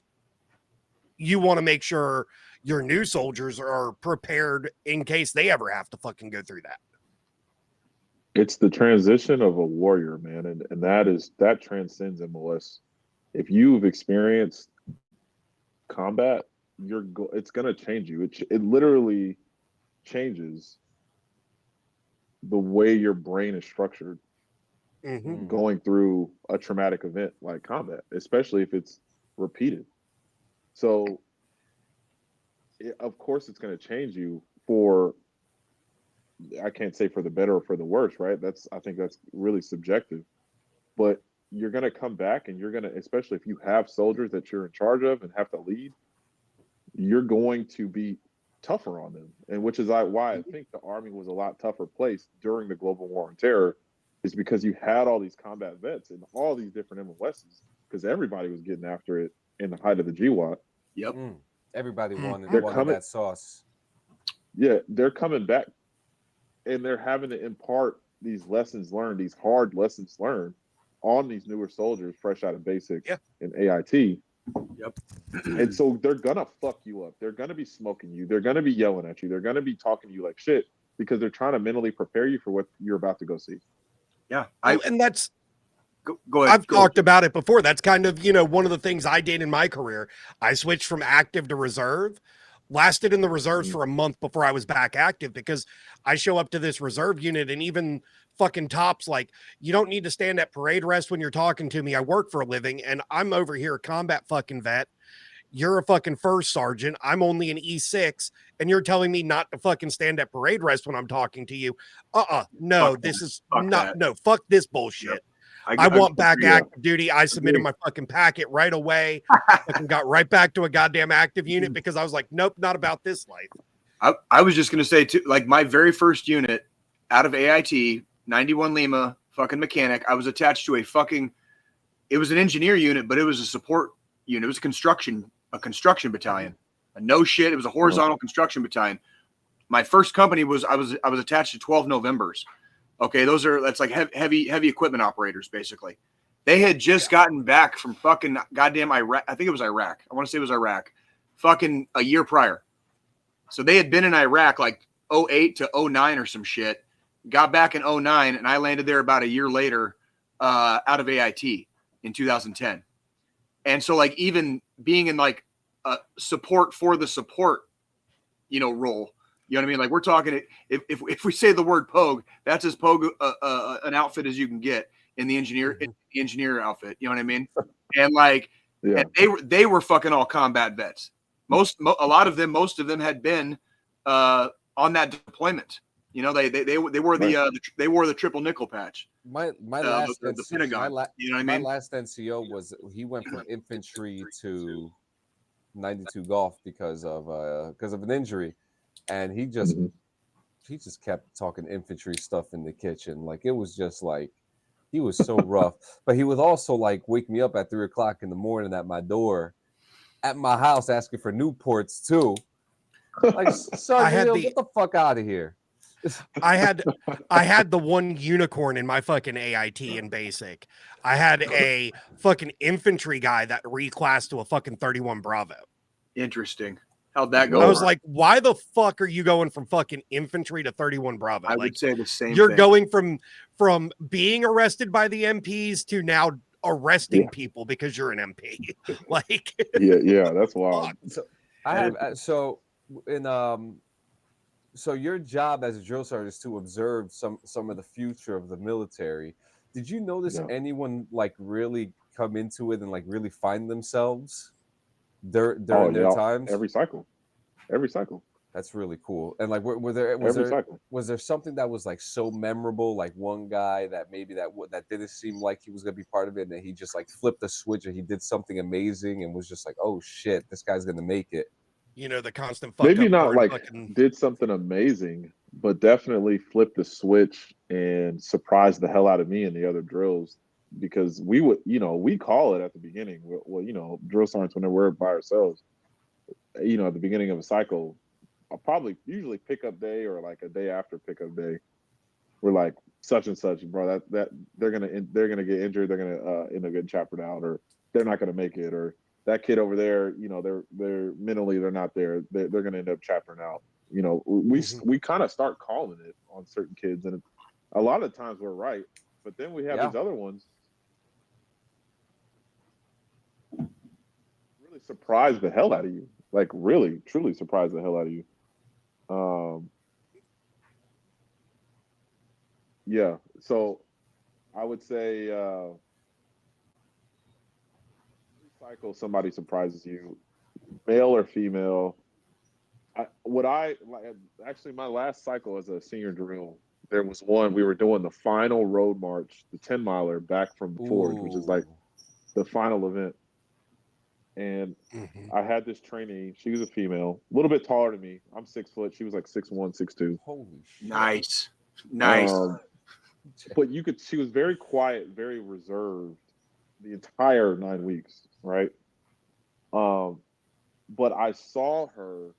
you want to make sure your new soldiers are prepared in case they ever have to fucking go through that. It's the transition of a warrior, man, and that transcends MOS. If you've experienced combat, it's gonna change you. It literally changes the way your brain is structured going through a traumatic event like combat, especially if it's repeated. So, of course, it's gonna change you for. I can't say for the better or for the worse, right? I think that's really subjective. But you're going to come back and you're going to, especially if you have soldiers that you're in charge of and have to lead, you're going to be tougher on them. And which is why I think the Army was a lot tougher place during the global war on terror, is because you had all these combat vets and all these different MOSs, because everybody was getting after it in the height of the GWAT. Yep. Everybody wanted that sauce. Yeah, they're coming back. And they're having to impart these lessons learned, these hard lessons learned on these newer soldiers fresh out of basic and AIT. Yep. And so they're going to fuck you up. They're going to be smoking you. They're going to be yelling at you. They're going to be talking to you like shit, because they're trying to mentally prepare you for what you're about to go see. Yeah. And that's, go ahead. I've talked about it before. That's kind of, one of the things I did in my career. I switched from active to reserve. Lasted in the reserves for a month before I was back active, because I show up to this reserve unit and even fucking tops like, you don't need to stand at parade rest when you're talking to me. I work for a living and I'm over here a combat fucking vet. You're a fucking first sergeant. I'm only an E6 and you're telling me not to fucking stand at parade rest when I'm talking to you. No, fuck this bullshit. Yep. I want back active duty. I submitted my fucking packet right away. Fucking got right back to a goddamn active unit, because I was like, nope, not about this life. I was just going to say, too, like my very first unit out of AIT, 91 Lima, fucking mechanic, I was attached to it was an engineer unit, but it was a support unit. It was a construction battalion. No shit. It was a horizontal construction battalion. My first company I was attached to 12 Novembers. Okay, that's like heavy equipment operators, basically. They had just gotten back from fucking goddamn Iraq. I think it was Iraq. I want to say it was Iraq. Fucking a year prior. So they had been in Iraq like 08 to 09 or some shit. Got back in 09, and I landed there about a year later out of AIT in 2010. And so like even being in like a support for the support, role. You know what I mean? Like we're talking, if we say the word pogue, that's as pogue an outfit as you can get in the engineer outfit. You know what I mean? And like, and they were fucking all combat vets. Most of them had been on that deployment. They wore the triple nickel patch. My last the Pentagon. You know what I mean? My last NCO he went from infantry to 92 Golf because of an injury. And he just kept talking infantry stuff in the kitchen. Like it was just like he was so rough. But he would also like wake me up at 3:00 in the morning at my door, at my house, asking for Newports too. Like, Sergeant, get the fuck out of here. I had the one unicorn in my fucking AIT in basic. I had a fucking infantry guy that reclassed to a fucking 31 Bravo. Interesting. How'd that go? I was like, why the fuck are you going from fucking infantry to 31 Bravo? I would say the same You're thing. going from being arrested by the MPs to now arresting people because you're an MP. Like, yeah, that's wild. So your job as a drill sergeant is to observe some of the future of the military. Did you notice anyone like really come into it and like really find themselves during their times? Every cycle. That's really cool. And like, was there something that was like so memorable? Like one guy that maybe that didn't seem like he was gonna be part of it, and then he just like flipped the switch and he did something amazing and was just like, oh shit, this guy's gonna make it. The constant maybe not like did something amazing, but definitely flipped the switch and surprised the hell out of me and the other drills because we would, we call it at the beginning. Well, drill sergeants, when we're by ourselves, at the beginning of a cycle, I'll probably usually pickup day or like a day after pickup day, we're like, such and such, bro, that they're gonna get injured, they're gonna end up getting chaptered out, or they're not gonna make it, or that kid over there, they're mentally they're not there, they're gonna end up chaptering out. We kind of start calling it on certain kids, and a lot of times we're right, but then we have these other ones really surprise the hell out of you, like really truly surprise the hell out of you. Yeah, so I would say every cycle somebody surprises you, male or female. Actually, my last cycle as a senior drill, there was one, we were doing the final road march, the 10 miler back from the Forge, which is like the final event. And I had this trainee, she was a female, a little bit taller than me. I'm 6 foot, she was like 6'1", 6'2". Holy shit. Nice. But she was very quiet, very reserved the entire 9 weeks, right? But I saw her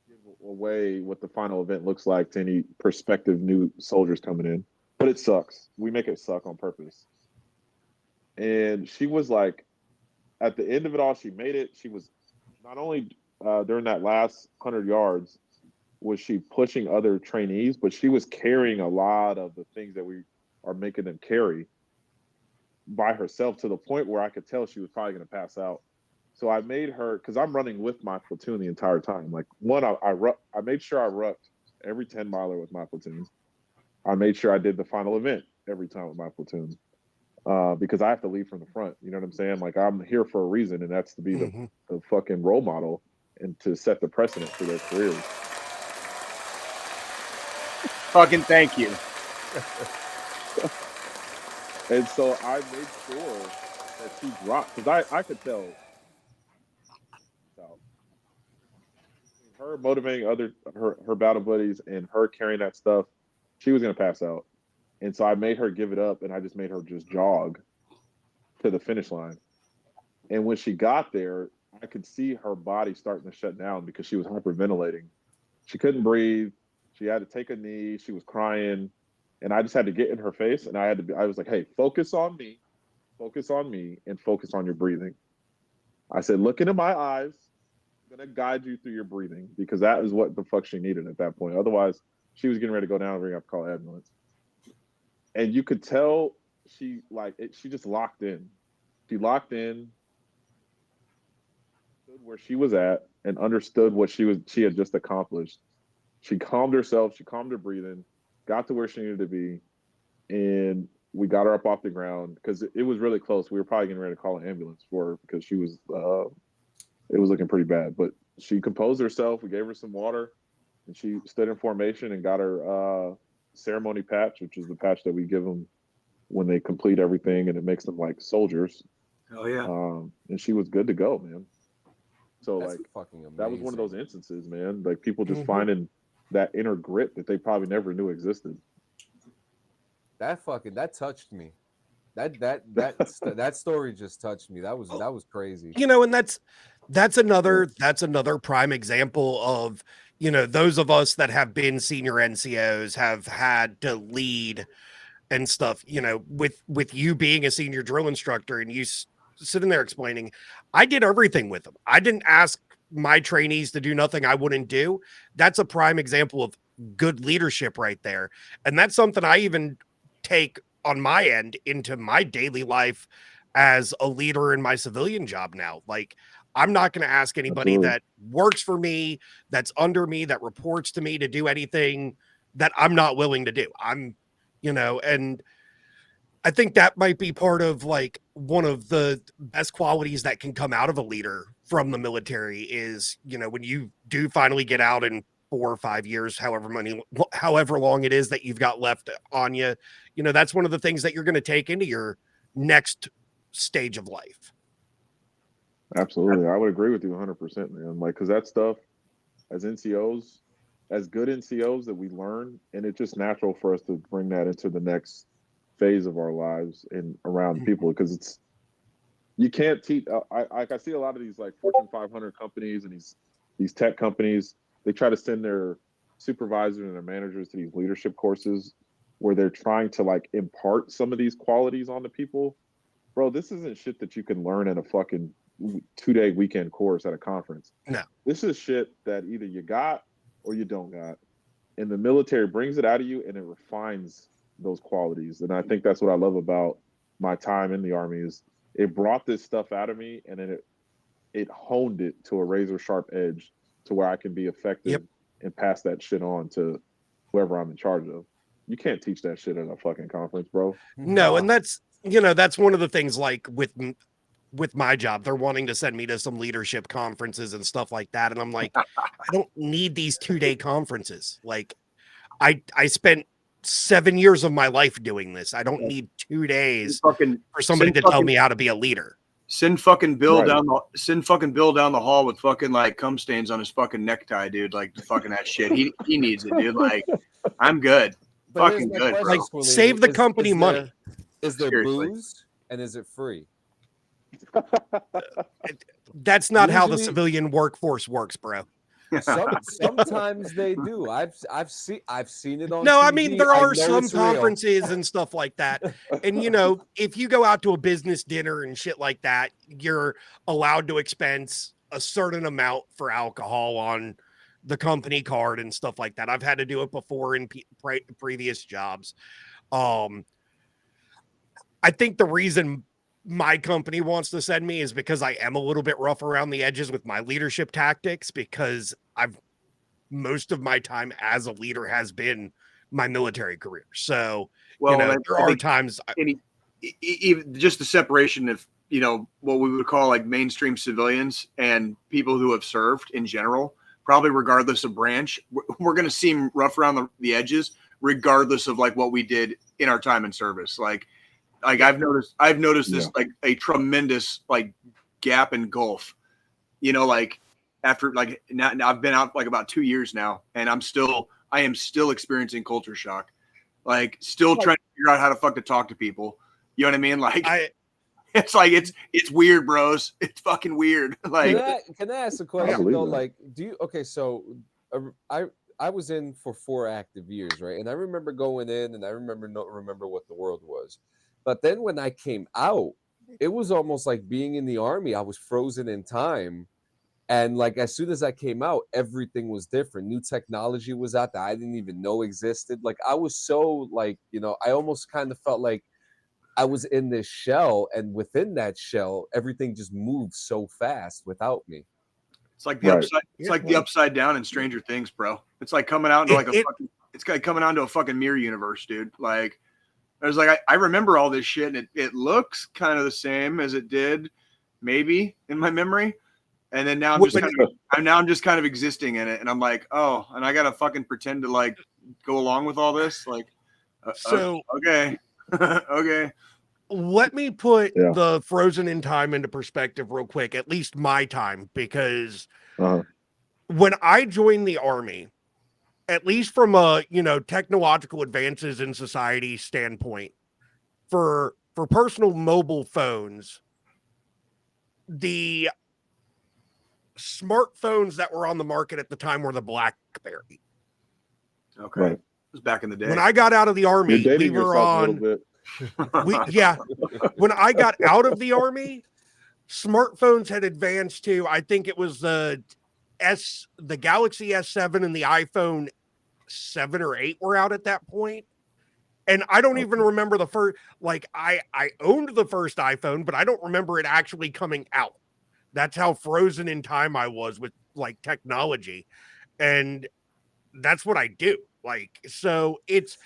give away what the final event looks like to any prospective new soldiers coming in. But it sucks. We make it suck on purpose. And she was like, at the end of it all, she made it. She was not only during that last 100 yards, was she pushing other trainees, but she was carrying a lot of the things that we are making them carry by herself, to the point where I could tell she was probably going to pass out. So I made her, because I'm running with my platoon the entire time. Like, one, I made sure I rucked every 10 miler with my platoon. I made sure I did the final event every time with my platoon, because I have to lead from the front. You know what I'm saying? Like, I'm here for a reason, and that's to be the fucking role model and to set the precedent for their careers. Fucking thank you. And so I made sure that she dropped, because I could tell. Her motivating her battle buddies and her carrying that stuff, she was going to pass out. And so I made her give it up, and I just made her just jog to the finish line. And when she got there, I could see her body starting to shut down because she was hyperventilating. She couldn't breathe. She had to take a knee. She was crying. And I just had to get in her face, and I was like, hey, focus on me, and focus on your breathing. I said, look into my eyes. I'm going to guide you through your breathing, because that is what the fuck she needed at that point. Otherwise, she was getting ready to go down and ring up, call an ambulance. And you could tell she just locked in. She locked in, stood where she was at, and understood what she had just accomplished. She calmed herself. She calmed her breathing, got to where she needed to be, and we got her up off the ground, because it was really close. We were probably getting ready to call an ambulance for her, because she was it was looking pretty bad. But she composed herself. We gave her some water, and she stood in formation and got her ceremony patch, which is the patch that we give them when they complete everything, and it makes them like soldiers. Oh yeah. And she was good to go, man. So That's like, fucking amazing. that was one of those instances, man. Like, people just finding that inner grit that they probably never knew existed. That touched me. That story just touched me. That was crazy. And that's another prime example of, those of us that have been senior NCOs have had to lead and stuff, with you being a senior drill instructor and you sitting there explaining, I did everything with them. I didn't ask my trainees to do nothing I wouldn't do. That's a prime example of good leadership right there. And that's something I even take on my end into my daily life as a leader in my civilian job now. Like, I'm not going to ask anybody that works for me, that's under me, that reports to me, to do anything that I'm not willing to do. And I think that might be part of like one of the best qualities that can come out of a leader from the military is, when you do finally get out in 4 or 5 years, however long it is that you've got left on you, that's one of the things that you're going to take into your next stage of life. Absolutely. I would agree with you 100%, man. Like, because that stuff, as NCOs, as good NCOs that we learn, and it's just natural for us to bring that into the next phase of our lives and around people, because it's, you can't teach. I see a lot of these like Fortune 500 companies and these tech companies. They try to send their supervisors and their managers to these leadership courses where they're trying to like impart some of these qualities onto people. Bro, this isn't shit that you can learn in a fucking 2-day weekend course at a conference. No. This is shit that either you got or you don't got. And the military brings it out of you and it refines those qualities. And I think that's what I love about my time in the Army is it brought this stuff out of me, and then it honed it to a razor sharp edge to where I can be effective and pass that shit on to whoever I'm in charge of. You can't teach that shit at a fucking conference, bro. No, and that's one of the things, like with my job, they're wanting to send me to some leadership conferences and stuff like that, and I'm like, I don't need these 2-day conferences. Like, I spent 7 years of my life doing this. I don't need 2 days for somebody to tell me how to be a leader. Send fucking Bill down the hall with fucking like cum stains on his fucking necktie, dude. Like fucking that shit. He needs it, dude. Like, I'm good. But Fucking good, bro. Like, save the company money. Is there Seriously. booze and is it free? That's not how the Usually- civilian workforce works, bro. Sometimes they do. I've seen it on No, TV. I mean, there I are know some it's real. conferences and stuff like that. And, if you go out to a business dinner and shit like that, you're allowed to expense a certain amount for alcohol on the company card and stuff like that. I've had to do it before in previous jobs. I think the reason my company wants to send me is because I am a little bit rough around the edges with my leadership tactics, because most of my time as a leader has been my military career. So, there are times even just the separation of, what we would call like mainstream civilians and people who have served in general, probably regardless of branch, we're going to seem rough around the edges, regardless of like what we did in our time in service. Like I've noticed this like a tremendous like gap and gulf, like after like now I've been out like about 2 years now, and I am still experiencing culture shock, like still trying to figure out how to fucking talk to people. You know what I mean? Like it's like, it's weird, bros. It's fucking weird. Like, can I ask a question though? Like, so I was in for 4 active years, right? And I remember going in, and I remember not remember what the world was. But then when I came out, it was almost like being in the Army. I was frozen in time. And like, as soon as I came out, everything was different. New technology was out that I didn't even know existed. Like, I was so like, I almost kind of felt like I was in this shell, and within that shell, everything just moved so fast without me. It's like the upside. It's like the upside down in Stranger Things, bro. It's like coming out into it's like coming onto a fucking mirror universe, dude. Like, I was like, I remember all this shit, and it looks kind of the same as it did, maybe in my memory. And then now I'm just kind of existing in it, and I'm like, oh, and I gotta fucking pretend to like go along with all this, like. Okay. Okay. Let me put the frozen in time into perspective real quick, at least my time, because when I joined the Army, at least from a, technological advances in society standpoint, for personal mobile phones, the smartphones that were on the market at the time were the BlackBerry. Okay. Right. It was back in the day. When I got out of the Army, we were on when I got out of the Army, smartphones had advanced to, I think it was the Galaxy S7 and the iPhone 7 or 8 were out at that point. And I don't even remember the first, like I owned the first iPhone, but I don't remember it actually coming out. That's how frozen in time I was with like technology. And that's what I do. Like, so it's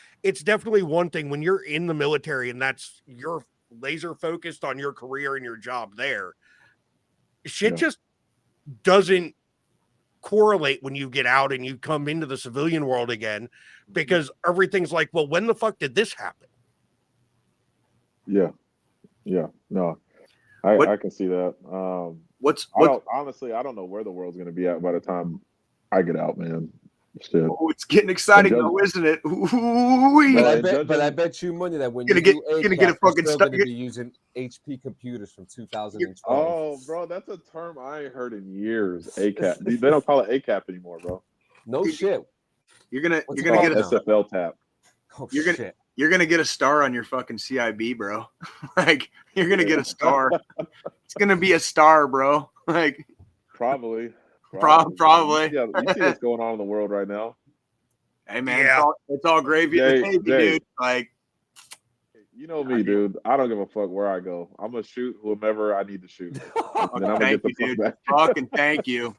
definitely one thing when you're in the military and that's you're laser focused on your career and your job there. Shit just doesn't correlate when you get out and you come into the civilian world again, because everything's like, well, when the fuck did this happen? Yeah. No, I can see that. Honestly, I don't know where the world's going to be at by the time I get out, man. Shit. Oh, it's getting exciting though, isn't it? But I bet you money that when You're you gonna get a fucking you're still going to be using HP computers from 2012. Oh, bro, that's a term I ain't heard in years. ACAP. They don't call it ACAP anymore, bro. No shit. You're gonna What's get a SFL tap. Oh, shit. You're gonna get a star on your fucking CIB, bro. Like you're gonna get a star. It's gonna be a star, bro. Like Probably. Probably. Yeah, you see what's going on in the world right now. Hey man, Yeah. it's all gravy in the Navy, dude. Like you know me, dude. I don't give a fuck where I go. I'm gonna shoot whomever I need to shoot. And then I'm gonna get the fuck back. Fucking thank you.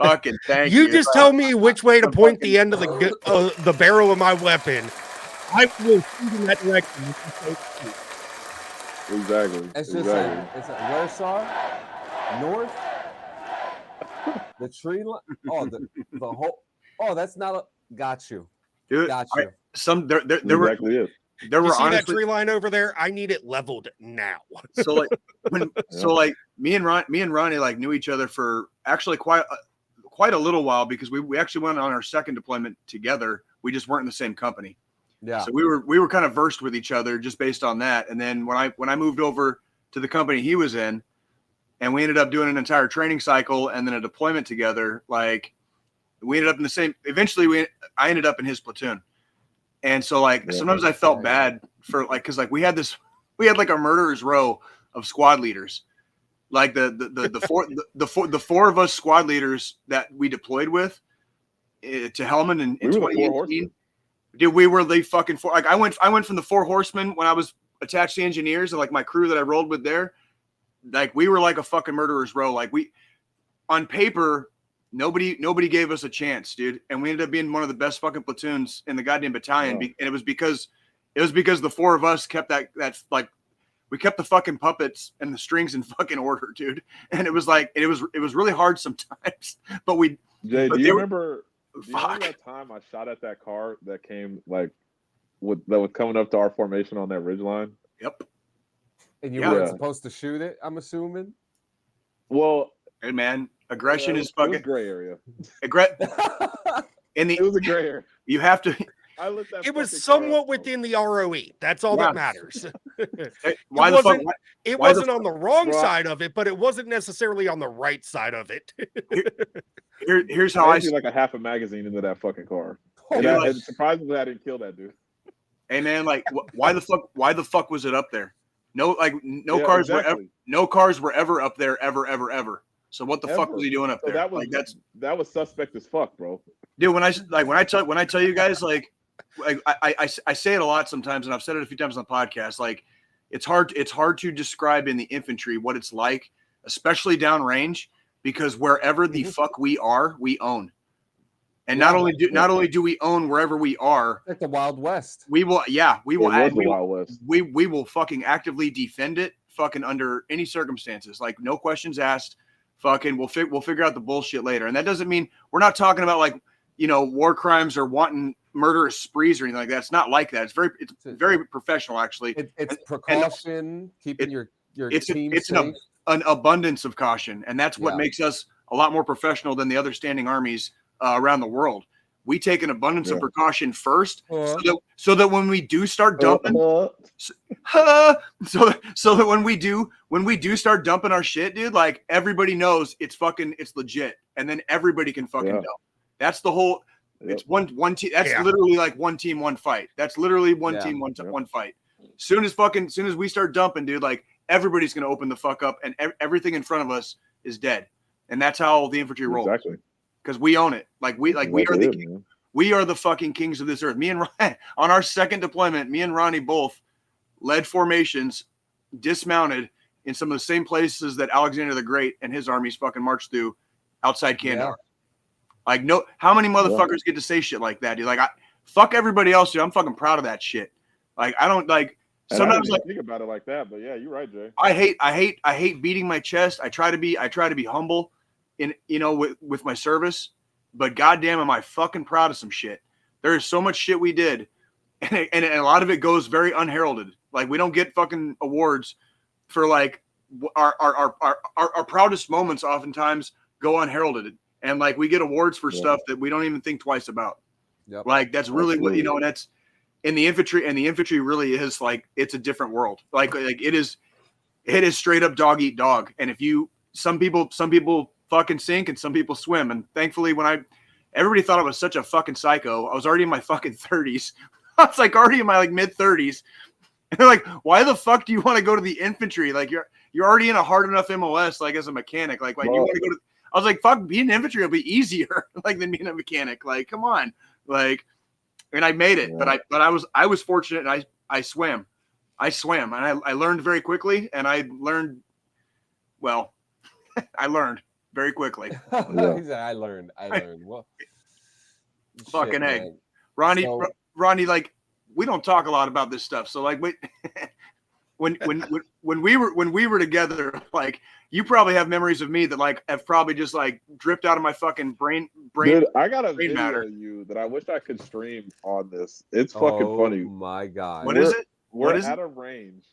Fucking thank you. You just tell me which way to point the end of the barrel of my weapon. I will shoot in that direction. Exactly. It's just where, Sar? North? The tree line? Oh, the whole. Oh, that's not a. Got you. Dude, Got you. There were See that tree line over there? I need it leveled now. So like me and Ronnie like knew each other for actually quite a little while because we actually went on our second deployment together. We just weren't in the same company. Yeah. So we were kind of versed with each other just based on that. And then when I moved over to the company he was in, and we ended up doing an entire training cycle and then a deployment together, like we ended up in the same. Eventually, I ended up in his platoon. And so like sometimes I felt bad for like because like we had like a murderer's row of squad leaders. Like the four of us squad leaders that we deployed with to Helmand in 2018. Dude, we were the fucking four. Like I went from the Four Horsemen when I was attached to engineers and like my crew that I rolled with there. Like we were like a fucking murderer's row. Like we on paper, nobody gave us a chance, dude. And we ended up being one of the best fucking platoons in the goddamn battalion. And it was because the four of us kept that like we kept the fucking puppets and the strings in fucking order, dude. And it was like it was really hard sometimes. But Jay, do you remember that time I shot at that car that came like that was coming up to our formation on that ridge line? Yep. And you weren't supposed to shoot it, I'm assuming? Well, hey man, aggression is fucking it was gray area. It was a gray area. You have to. It was somewhat within the ROE. That's all that matters. Why the fuck? It wasn't on the wrong side of it, but it wasn't necessarily on the right side of it. Here's how I see like a half a magazine into that fucking car. And surprisingly, I didn't kill that dude. Hey man, like why the fuck was it up there? No cars were ever up there ever. So what the fuck was he doing up there? That was suspect as fuck, bro. Dude, when I tell you guys like I say it a lot sometimes, and I've said it a few times on the podcast. Like it's hard to describe in the infantry what it's like, especially downrange, because wherever the fuck we are, we own. And not only do we own wherever we are, like the Wild West. We will the Wild West. We will fucking actively defend it, fucking under any circumstances. Like no questions asked. Fucking we'll figure out the bullshit later. And that doesn't mean we're not talking about like, war crimes or wanton murderous sprees or anything like that. It's not like that. It's very professional actually. It's precaution, keeping your team it's safe. An abundance of caution, and that's what makes us a lot more professional than the other standing armies around the world. We take an abundance of precaution first, so that when we do start dumping, so that when we do start dumping our shit, dude, like everybody knows it's legit, and then everybody can fucking dump. That's the whole. It's one team. That's literally like one team, one fight. That's literally one team, one fight. Soon as we start dumping, dude, like everybody's gonna open the fuck up, and everything in front of us is dead, and that's how the infantry rolls. Exactly. Because we own it. We are the fucking kings of this earth. Me and Ronnie, on our second deployment, me and Ronnie both led formations, dismounted in some of the same places that Alexander the Great and his armies fucking marched through outside Kandahar. Like, no, how many motherfuckers get to say shit like that, dude? Like, fuck everybody else, dude. I'm fucking proud of that shit. Like, I don't like. Sometimes I don't think about it like that, but yeah, you're right, Jay. I hate beating my chest. I try to be humble in with my service, but goddamn, am I fucking proud of some shit. There is so much shit we did, and a lot of it goes very unheralded. Like we don't get fucking awards for like our proudest moments. Oftentimes go unheralded, and like we get awards for stuff that we don't even think twice about. Yep. Like that's really what, you know, and that's in the infantry, and the infantry really is like, it's a different world. Like it is straight up dog eat dog. And if you, some people fucking sink and some people swim. And thankfully everybody thought I was such a fucking psycho. I was already in my fucking 30s. I was like already in my like mid 30s. And they're like, why the fuck do you want to go to the infantry? Like you're already in a hard enough MOS, like as a mechanic. Like you want to go to, I was like, fuck, being an infantry will be easier like than being a mechanic. Like, come on. Like, and I made it, but I was fortunate, and I swam, and I learned very quickly, and I learned very quickly. He said, I learned. Well, fucking egg, Ronnie. So, Ronnie, like we don't talk a lot about this stuff, so like when we were together, like you probably have memories of me that like have probably just like dripped out of my fucking brain. Dude, I got a video of you that I wish I could stream on this. It's fucking funny. Oh my god! What is it? We're at a range.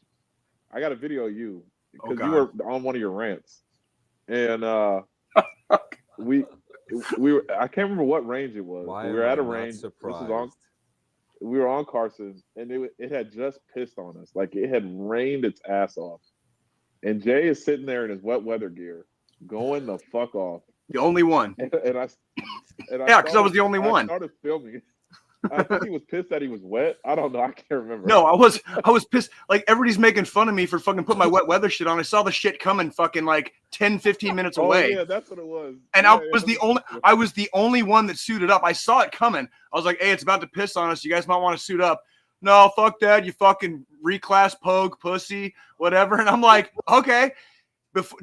I got a video of you because you were on one of your rants, and we were. I can't remember what range it was. We were at a range. We were on Carson, and it had just pissed on us. Like it had rained its ass off. And Jay is sitting there in his wet weather gear, going the fuck off. The only one. And I because I was the only one. I started filming. I think he was pissed that he was wet. I don't know. I can't remember. No, I was pissed. Like everybody's making fun of me for fucking putting my wet weather shit on. I saw the shit coming fucking like 10, 15 minutes away. Yeah, that's what it was. And I was the only one that suited up. I saw it coming. I was like, hey, it's about to piss on us. You guys might want to suit up. No, fuck that. You fucking reclass pogue pussy, whatever. And I'm like, okay.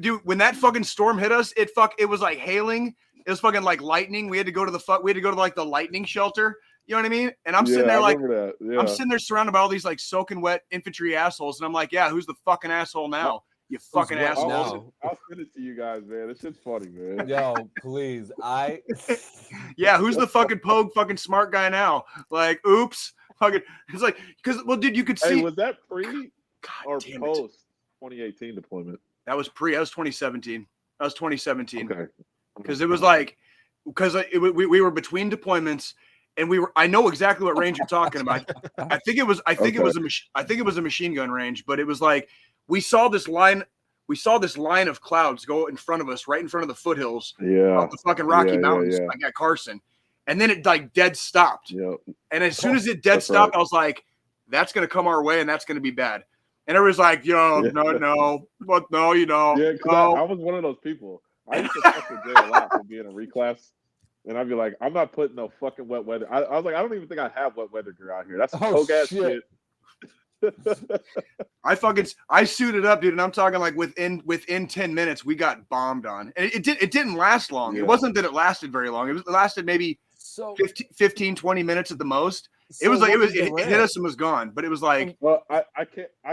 Dude, when that fucking storm hit us, it was like hailing. It was fucking like lightning. We had to go to like the lightning shelter. You know what I mean? And I'm sitting there like, I'm sitting there surrounded by all these like soaking wet infantry assholes. And I'm like, yeah, who's the fucking asshole now? You fucking asshole. I'll send it to you guys, man. This shit's funny, man. Yo, please. Yeah, who's the fucking pogue fucking smart guy now? Like, oops. Fucking, it's like, because, well, dude, you could see. Hey, was that pre or post 2018 deployment? That was pre. That was 2017. That was 2017. Okay. Because it was like, because we were between deployments, and I know exactly what range you're talking about. I think it was a machine gun range, but it was like we saw this line of clouds go in front of us, right in front of the foothills, of the fucking Rocky Mountains, like at Carson, and then it like dead stopped. Yep. And as soon as it dead stopped, right. I was like, "That's gonna come our way, and that's gonna be bad." And everyone's like, "Yo, no, but no, you know." Yeah, because I was one of those people. I used to fuck with Jay a lot for being a reclass. And I'd be like, I'm not putting no fucking wet weather. I was like, I don't even think I have wet weather gear out here. That's poke ass shit. I suited up, dude, and I'm talking like within 10 minutes we got bombed on. And it didn't last long. Yeah. It wasn't that it lasted very long. It lasted maybe 15, 20 minutes at the most. So it hit us and was gone. But it was like, well, I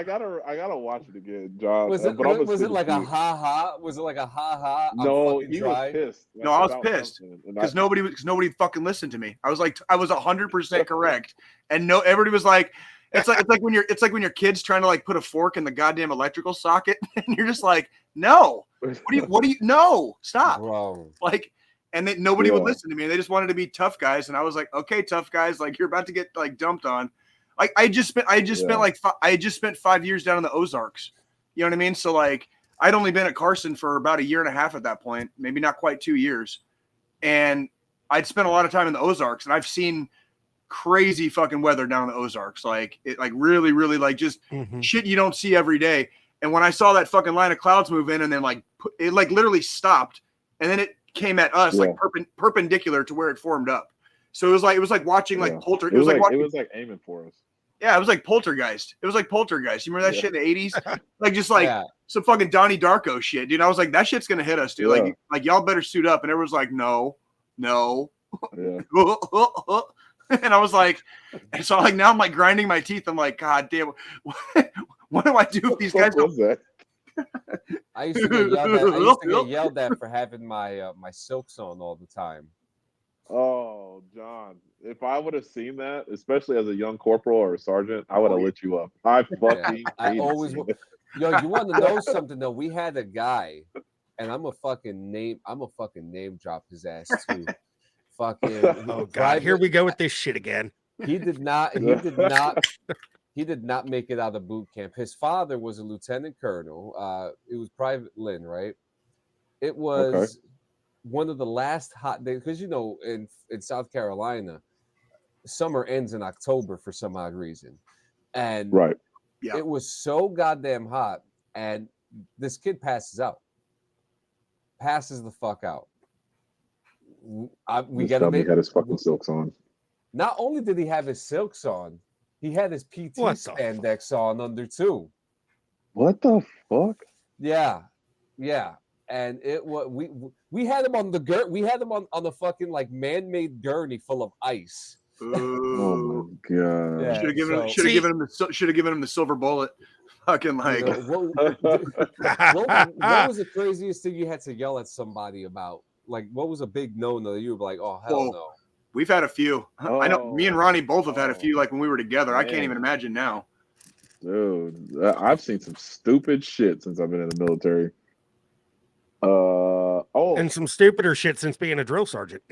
gotta watch it again, John. Was it like a ha-ha? Was it like a ha-ha? No, he was pissed. No, I was pissed because nobody fucking listened to me. I was 100% correct, and no, everybody was like, it's like when your kid's trying to like put a fork in the goddamn electrical socket, and you're just like, no, what do you no, stop, bro. Like. And nobody would listen to me. They just wanted to be tough guys, and I was like, "Okay, tough guys, like you're about to get like dumped on." Like I just spent 5 years down in the Ozarks. You know what I mean? So like I'd only been at Carson for about a year and a half at that point, maybe not quite 2 years, and I'd spent a lot of time in the Ozarks, and I've seen crazy fucking weather down in the Ozarks, like it, like really, really like just shit you don't see every day. And when I saw that fucking line of clouds move in, and then like it like literally stopped, and then it came at us like perpendicular to where it formed up. So it was like watching like poltergeist. It was like aiming for us. Yeah, it was like poltergeist. You remember that shit in the 80s? Like just like some fucking Donnie Darko shit, dude. I was like, that shit's gonna hit us, dude. Like y'all better suit up. And everyone's like, no. And I was like, and so like now I'm like grinding my teeth. I'm like, God damn, what do I do if these guys don't? I used to get yelled at for having my silks on all the time. Oh, John, if I would have seen that, especially as a young corporal or a sergeant, I would have lit you up. I always. Yo, you want to know something though? We had a guy, and I'm a fucking name drop his ass too. Fucking Oh God, here we go with this shit again. He did not make it out of boot camp. His father was a lieutenant colonel. It was Private Lynn, right? It was one of the last hot days because in South Carolina, summer ends in October for some odd reason, and Right. Yeah. it was so goddamn hot, and this kid passes the fuck out. We got to He make. had his fucking silks on. Not only did he have his silks on, he had his PT spandex on under too. What the fuck? Yeah, and it was we had him on the we had him on the fucking like man-made gurney full of ice. Oh my god! Yeah, Should have given him the silver bullet. Fucking like what was the craziest thing you had to yell at somebody about? Like, what was a big no-no? You were like, oh hell no. We've had a few. I know me and Ronnie both have had a few. Like when we were together, man. I can't even imagine now. Dude, I've seen some stupid shit since I've been in the military. And some stupider shit since being a drill sergeant.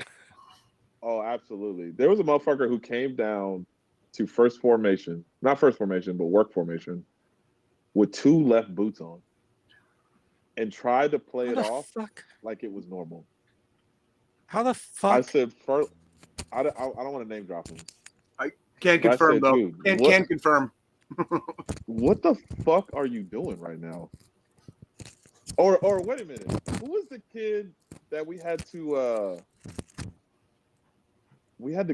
Oh, absolutely. There was a motherfucker who came down to first formation, not first formation, but work formation, with 2 left boots on, and tried to play it off like it was normal. How the fuck? I said, first, I don't want to name drop him. I can't confirm though. Can confirm. What the fuck are you doing right now? Or wait a minute. Who was the kid that we had to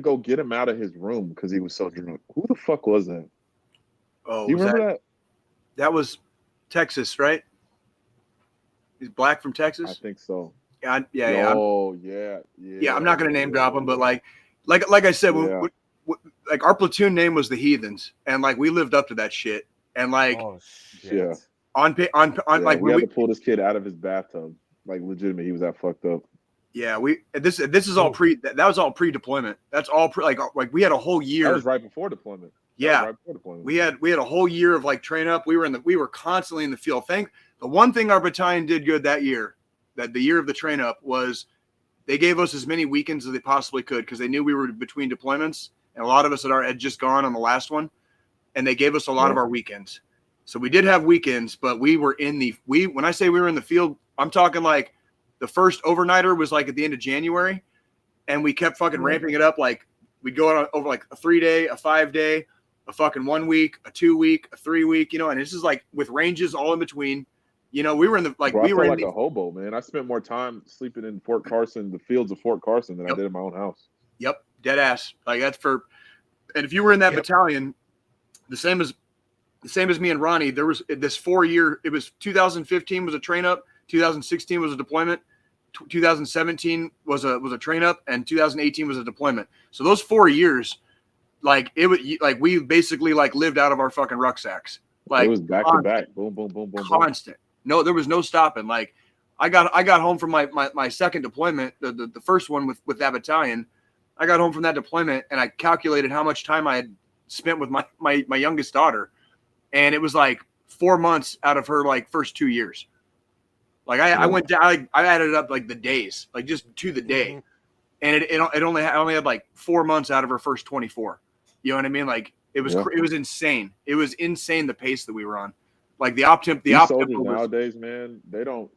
go get him out of his room because he was so drunk? Who the fuck was that? Oh, do you remember that? That was Texas, right? He's black from Texas. I think so. Yeah. Oh, yeah. I'm not gonna name drop him, but like I said, like our platoon name was the Heathens, and like we lived up to that shit. And like, yeah, like we had to pull this kid out of his bathtub, like legitimate. He was that fucked up. Yeah, this is all that was all pre-deployment. That's all like we had a whole year. That was right before deployment. Yeah, we had a whole year of like train up. We were constantly in the field. The one thing our battalion did good that year, that the year of the train up, was they gave us as many weekends as they possibly could because they knew we were between deployments, and a lot of us had just gone on the last one, and they gave us a lot of our weekends. So we did have weekends, but we were when I say we were in the field, I'm talking like the first overnighter was like at the end of January, and we kept fucking ramping it up. Like we'd go on over like a 3-day, a 5-day, a fucking 1 week, a 2 week, a 3 week, and this is like with ranges all in between. We were in the like. Bro, we were like a hobo, man. I spent more time sleeping in Fort Carson, the fields of Fort Carson, than I did in my own house. Yep, dead ass. Like that's for. And if you were in that battalion, the same as me and Ronnie, there was this 4-year. It was 2015 was a train up, 2016 was a deployment, 2017 was a train up, and 2018 was a deployment. So those 4 years, like it was like we basically like lived out of our fucking rucksacks. Like it was back to back, boom, boom, boom, boom, constant. No, there was no stopping. Like I got home from my second deployment, the first one with that battalion. I got home from that deployment and I calculated how much time I had spent with my youngest daughter, and it was like 4 months out of her like first 2 years. Like I went down, I added up like the days, like just to the day, and I only had like 4 months out of her first 24. You know what I mean? Like it was insane. It was insane the pace that we were on. Like the op tempo. These soldiers nowadays, man, they don't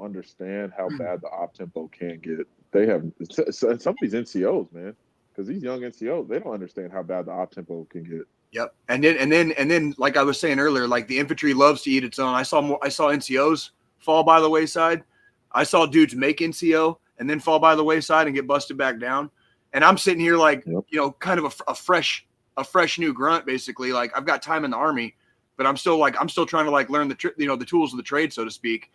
understand how bad the op tempo can get. They have some of these NCOs, man, because these young NCOs, they don't understand how bad the op tempo can get. Yep. And then, like I was saying earlier, like the infantry loves to eat its own. I saw NCOs fall by the wayside. I saw dudes make NCO and then fall by the wayside and get busted back down. And I'm sitting here like, kind of a fresh new grunt, basically. Like I've got time in the Army, but I'm still trying to like learn the tools of the trade, so to speak.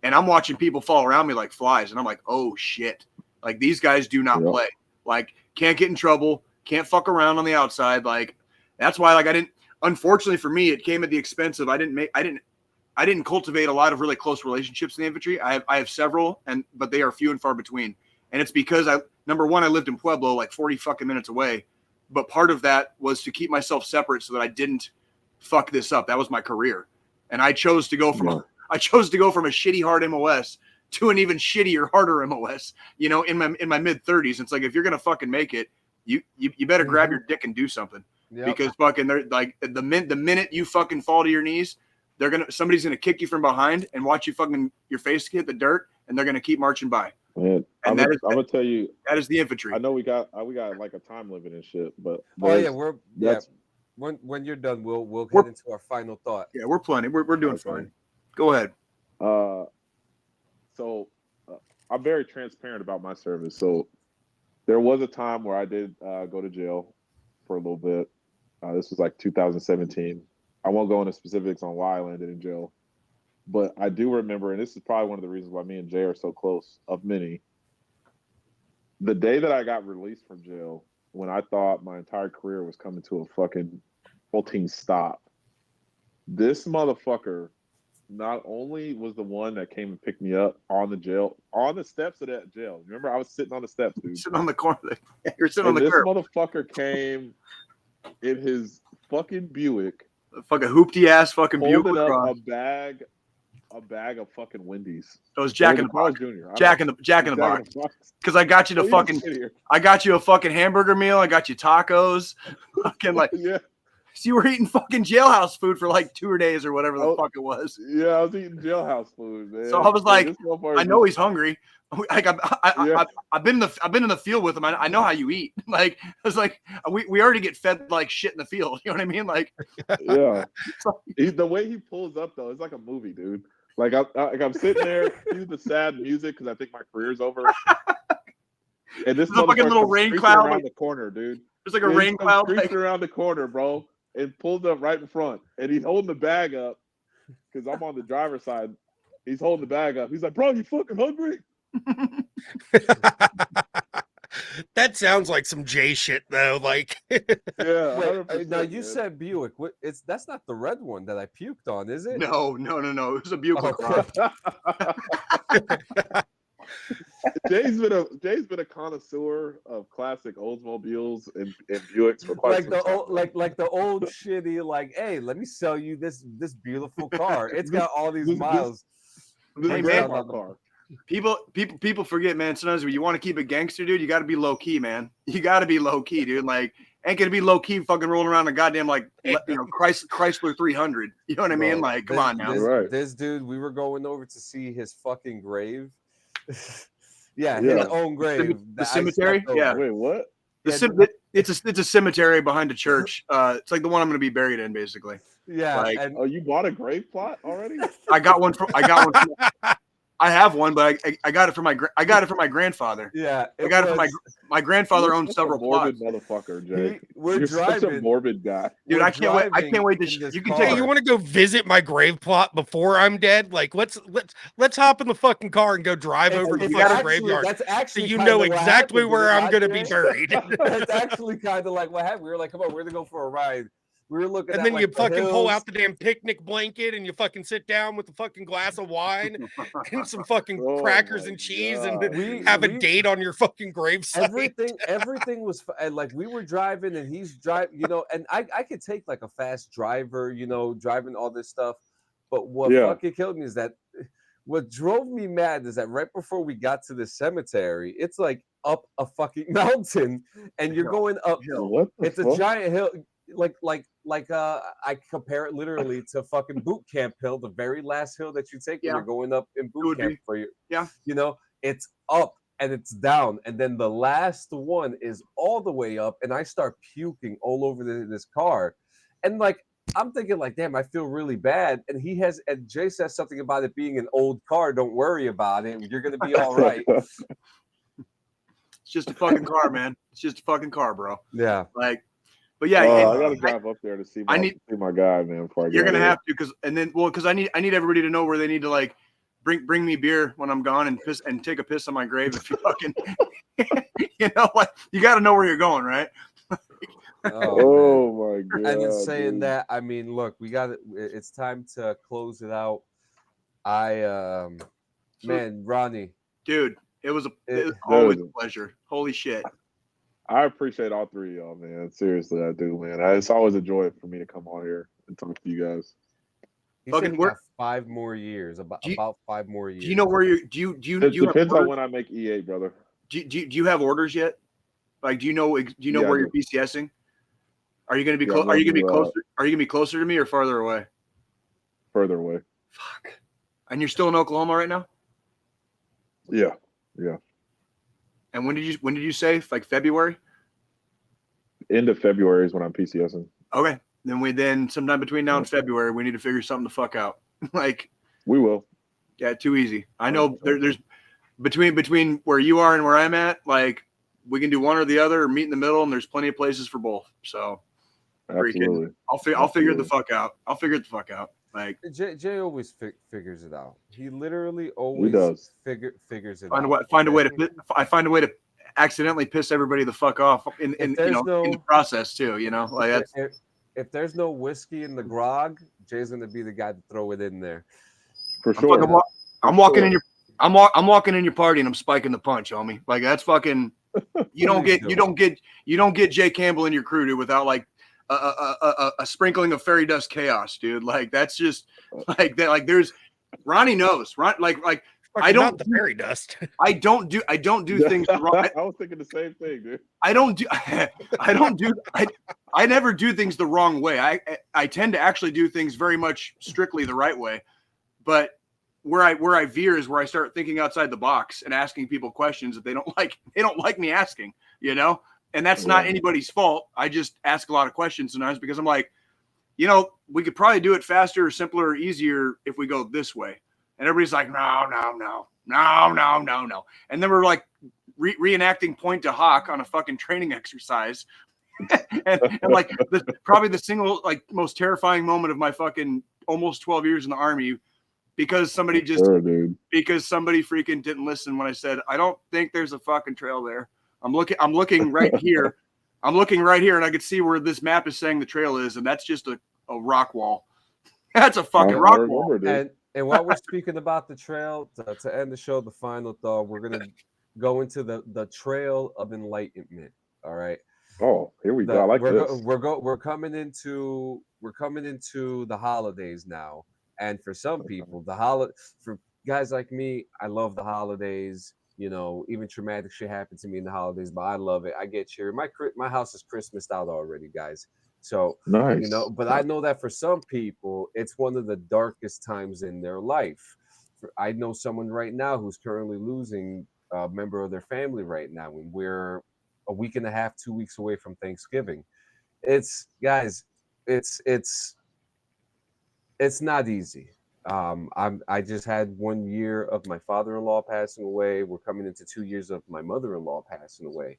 And I'm watching people fall around me like flies. And I'm like, oh shit. Like these guys do not play. Like can't get in trouble, can't fuck around on the outside. Like that's why like unfortunately for me, it came at the expense of I didn't cultivate a lot of really close relationships in the infantry. I have several, but they are few and far between. And it's because number one, I lived in Pueblo, like 40 fucking minutes away. But part of that was to keep myself separate so that I didn't fuck this up. That was my career. And I chose to go from a shitty hard MOS to an even shittier, harder MOS. You know, in my mid 30s, it's like if you're gonna fucking make it, you better grab your dick and do something. Because fucking they're like the minute you fucking fall to your knees, somebody's gonna kick you from behind and watch you fucking your face hit the dirt, and they're gonna keep marching by. Man, And I'm gonna tell you, that is the infantry. I know we got like a time limit and shit, but when you're done, we'll get into our final thought. Yeah, we're plenty. We're doing fine. Go ahead. So I'm very transparent about my service. So there was a time where I did go to jail for a little bit. This was like 2017. I won't go into specifics on why I landed in jail, but I do remember, and this is probably one of the reasons why me and Jay are so close, of many. The day that I got released from jail, when I thought my entire career was coming to a fucking full-team stop, this motherfucker not only was the one that came and picked me up on the steps of that jail. Remember, I was sitting on the steps, dude. Sitting on the corner. You're sitting on the curb. This motherfucker came in his fucking Buick. Fucking hoopty ass fucking Buick. A bag of fucking Wendy's. It was Jack in the Box. Jack in the Box. Because I got you I got you a fucking hamburger meal. I got you tacos. Fucking like, yeah. So you were eating fucking jailhouse food for like 2 days or whatever the fuck it was. Yeah, I was eating jailhouse food, man. So I was like, I know he's hungry. Like I've been in the field with him. I know how you eat. Like I was like, we already get fed like shit in the field. You know what I mean? Like, yeah. The way he pulls up though, it's like a movie, dude. Like I'm sitting there, he's the sad music because I think my career's over. And this is a fucking little rain cloud around the corner, dude. There's like a rain cloud creeping around the corner, bro, and pulls up right in front. And he's holding the bag up because I'm on the driver's side. He's holding the bag up. He's like, "Bro, you fucking hungry?" That sounds like some Jay shit though. Like, yeah. Wait, now you said Buick. That's not the red one that I puked on, is it? No. It was a Buick. Jay's been a connoisseur of classic Oldsmobiles and Buicks for quite some time. Like the old shitty, like, hey, let me sell you this beautiful car. It's got all these miles. Hey man, car. People forget, man. Sometimes when you want to keep it gangster, dude, you got to be low key, man. You got to be low key, dude. Like, ain't gonna be low key, fucking rolling around a goddamn like, Chrysler 300. You know what I mean? Like, come on now. This dude, we were going over to see his fucking grave. Yeah, his own grave. The cemetery. Yeah. Wait, what? It's a cemetery behind a church. It's like the one I'm going to be buried in, basically. Yeah. Like, you bought a grave plot already? I got one. I have one, but I got it for my grandfather. Yeah, I got it for my grandfather owned several morbid plots. Motherfucker, Jay. You're such a morbid guy, dude. I can't wait to. You can take. Hey, you want to go visit my grave plot before I'm dead? Like, let's hop in the fucking car and go drive over the fucking graveyard. That's actually so you know exactly where I'm going to be buried. That's actually kind of like what happened. We were like, come on, we're gonna go for a ride. We were looking, and at then you fucking hills. pull out the damn picnic blanket and you fucking sit down with a fucking glass of wine and some fucking crackers and cheese and have a date on your fucking gravesite. Everything was like we were driving and he's driving, and I could take like a fast driver, driving all this stuff. But what fucking killed me is that what drove me mad is that right before we got to the cemetery, it's like up a fucking mountain and you're going up. It's a giant hill. Like I compare it literally to fucking boot camp hill, the very last hill that you take when you're going up in boot camp for you. Yeah. It's up and it's down. And then the last one is all the way up. And I start puking all over this car. And like, I'm thinking like, damn, I feel really bad. And Jay says something about it being an old car. Don't worry about it. You're going to be all right. It's just a fucking car, man. It's just a fucking car, bro. Yeah. Like, but yeah, I gotta drive up there to see my guy, man. You're gonna have to, because I need everybody to know where they need to like bring me beer when I'm gone and take a piss on my grave if you fucking like you got to know where you're going, right? Oh my god! And in saying that, I mean, look, we got it. It's time to close it out. Man, Ronnie, dude, it was always a pleasure. Holy shit. I appreciate all three of y'all, man. Seriously, I do, man. It's always a joy for me to come on here and talk to you guys. He Fucking said he work. got 5 more years. About 5 more years. Do you know where you do you It you have depends on orders? when I make EA, brother. Do you have orders yet? Like, do you know Yeah, where I you're do. PCSing? Are you going to be Yeah, I'm Are you going to be going closer? Are you going to be closer to me or farther away? further away. Fuck. And you're still in Oklahoma right now? Yeah, yeah. And when did you say, like, February? End of February is when I'm PCSing. Okay. Then sometime between now and February, we need to figure something the fuck out. Like, We will. yeah, too easy. I know there's between where you are and where I'm at, like, we can do one or the other or meet in the middle, and there's plenty of places for both. So Absolutely. I'll figure the fuck out. I'll figure it the fuck out. Like, Jay always figures it out. He literally He always does. figures it find out. a way to I find a way to accidentally piss everybody the fuck off in in the process too. You know, like that's. If there's no whiskey in the grog, Jay's gonna be the guy to throw it in there. For sure. I'm walking in your party and I'm spiking the punch, homie. Like, that's fucking. You don't get Jay Campbell in your crew, dude, without like a sprinkling of fairy dust chaos, dude. Like, that's just like that. Like, there's Ronnie knows, like I don't not the fairy dust. I don't do things wrong. I was thinking the same thing, dude. I never do things the wrong way. I tend to actually do things very much strictly the right way. But where I veer is where I start thinking outside the box and asking people questions that they don't like me asking, you know? And that's not anybody's fault. I just ask a lot of questions sometimes because I'm like, you know, we could probably do it faster, simpler, or easier if we go this way. And everybody's like, no. And then we're like reenacting point to hawk on a fucking training exercise. and like probably the single like most terrifying moment of my fucking almost 12 years in the Army, because somebody freaking didn't listen when I said, I don't think there's a fucking trail there. I'm looking right here. I'm looking right here and I could see where this map is saying the trail is. And that's just a rock wall. That's a fucking rock wall. And while we're speaking about the trail, to end the show, the final thought, we're gonna go into the trail of enlightenment. All right. Oh, here we go. I like this. We're coming into the holidays now, and for some people, for guys like me, I love the holidays. You know, even traumatic shit happened to me in the holidays, but I love it. I get cheered. My house is Christmased out already, guys. So, nice. You know, but I know that for some people, it's one of the darkest times in their life. I know someone right now who's currently losing a member of their family right now, and we're a week and a half, 2 weeks away from Thanksgiving. It's not easy. I just had 1 year of my father-in-law passing away. We're coming into 2 years of my mother-in-law passing away.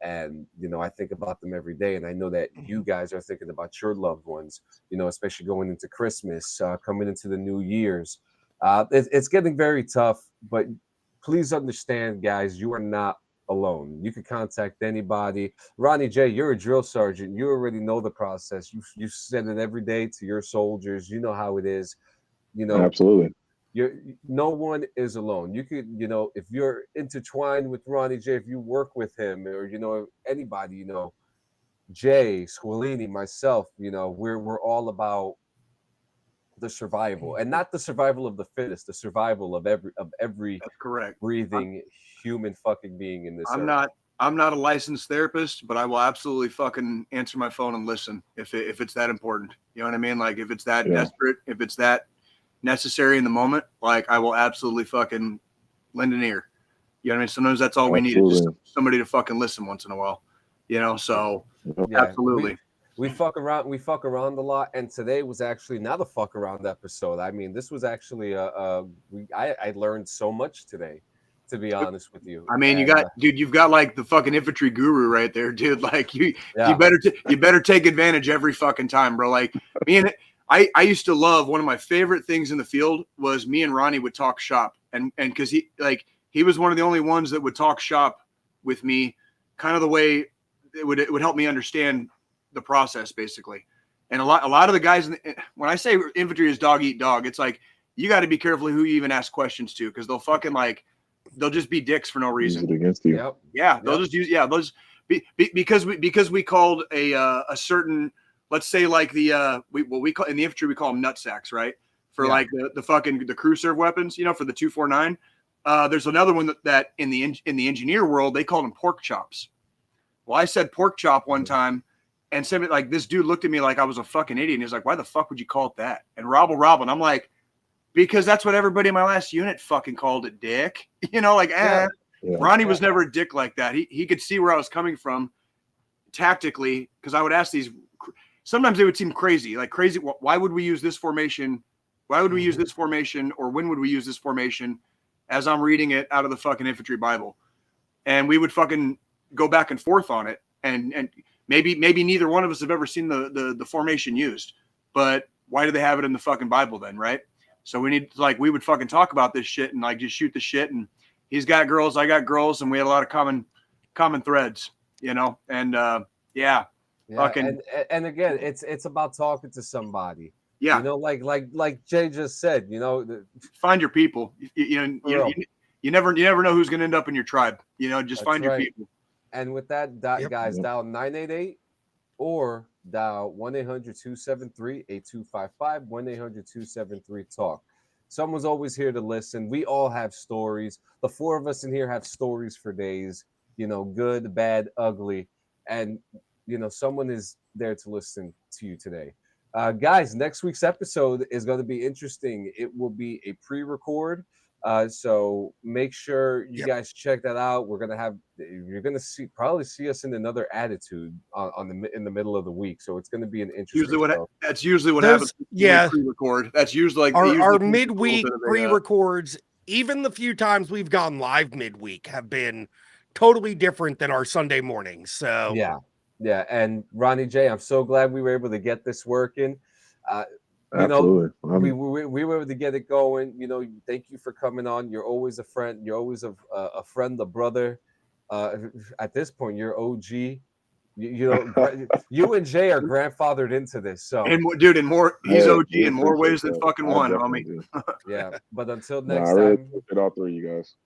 And, you know, I think about them every day, and I know that you guys are thinking about your loved ones, you know, especially going into Christmas, coming into the New Year's. It's getting very tough, but please understand, guys, you are not alone. You can contact anybody. Ronnie Jay, you're a drill sergeant. You already know the process. You send it every day to your soldiers. You know how it is. You know, absolutely. No one is alone. You could, you know, if you're intertwined with Ronnie Jay, if you work with him, or you know anybody, you know, Jay, Squilini, myself, you know, we're all about the survival, and not the survival of the fittest, the survival of every That's correct. breathing human fucking being in this earth. I'm not a licensed therapist, but I will absolutely fucking answer my phone and listen if it's that important. You know what I mean? Like, if it's that desperate, if it's that necessary in the moment, like, I will absolutely fucking lend an ear. You know what I mean? Sometimes that's all we need, is just somebody to fucking listen once in a while. You know, so absolutely. We fuck around a lot, and today was actually not a fuck around episode. I mean, this was actually I learned so much today, to be honest with you. I mean, you've got like the fucking infantry guru right there, dude. Like, you better take advantage every fucking time, bro. Like, me and I used to love, one of my favorite things in the field was me and Ronnie would talk shop, and because he was one of the only ones that would talk shop with me, kind of the way it would help me understand the process, basically. And a lot of the guys, when I say infantry is dog eat dog, it's like, you got to be careful who you even ask questions to, because they'll fucking they'll just be dicks for no reason. Use it against you. They'll just use because we called a certain let's say like the we call in the infantry we call them nut sacks, right? For like the crew serve weapons, you know, for the 249. There's another one that in the engineer world they call them pork chops. Well, I said pork chop one time, and said like this dude looked at me like I was a fucking idiot, and he's like, "Why the fuck would you call it that?" And Robble, I'm like, because that's what everybody in my last unit fucking called it, dick. You know, like, Ronnie was never a dick like that. He could see where I was coming from tactically, because I would ask these. Sometimes they would seem crazy, like crazy. Why would we use this formation? Why would we use this formation? Or when would we use this formation? As I'm reading it out of the fucking infantry Bible, and we would fucking go back and forth on it, and maybe neither one of us have ever seen the formation used, but why do they have it in the fucking Bible then, right? So we need, like, we would fucking talk about this shit and like just shoot the shit, and he's got girls, I got girls, and we had a lot of common threads, you know, and fucking, and again, it's about talking to somebody. Yeah, you know, like Jay just said, you know, find your people. You never know who's gonna end up in your tribe. You know, just find your people. And with that, guys, dial 988 or dial 1-800-273-8255, 1-800-273-TALK. Someone's always here to listen. We all have stories. The four of us in here have stories for days, you know, good, bad, ugly. And, you know, someone is there to listen to you today. Guys, next week's episode is going to be interesting. It will be a pre-record. So make sure you guys check that out. You're going to probably see us in another attitude in the middle of the week. So it's going to be an interesting That's usually what happens. Yeah. Pre-record. That's usually like our midweek pre-records, even the few times we've gone live midweek, have been totally different than our Sunday mornings. So yeah, and Ronnie Jay, I'm so glad we were able to get this working. You know, we were able to get it going. You know, thank you for coming on. You're always a friend. You're always a friend, a brother. At this point, you're OG. You know, you and Jay are grandfathered into this. So, and dude, and more, he's OG in more ways than fucking one, homie. Yeah, but until next I really time, appreciate all three of you guys.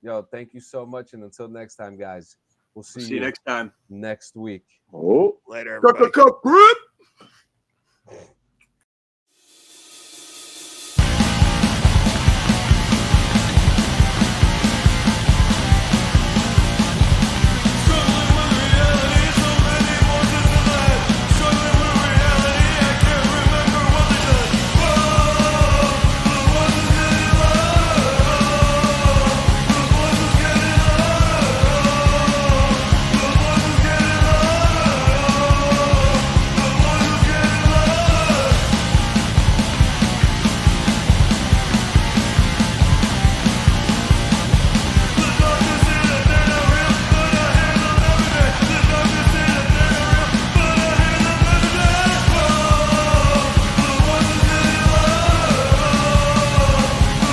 Yo, thank you so much, and until next time, guys, we'll see you next time, next week. Oh, later. Grip.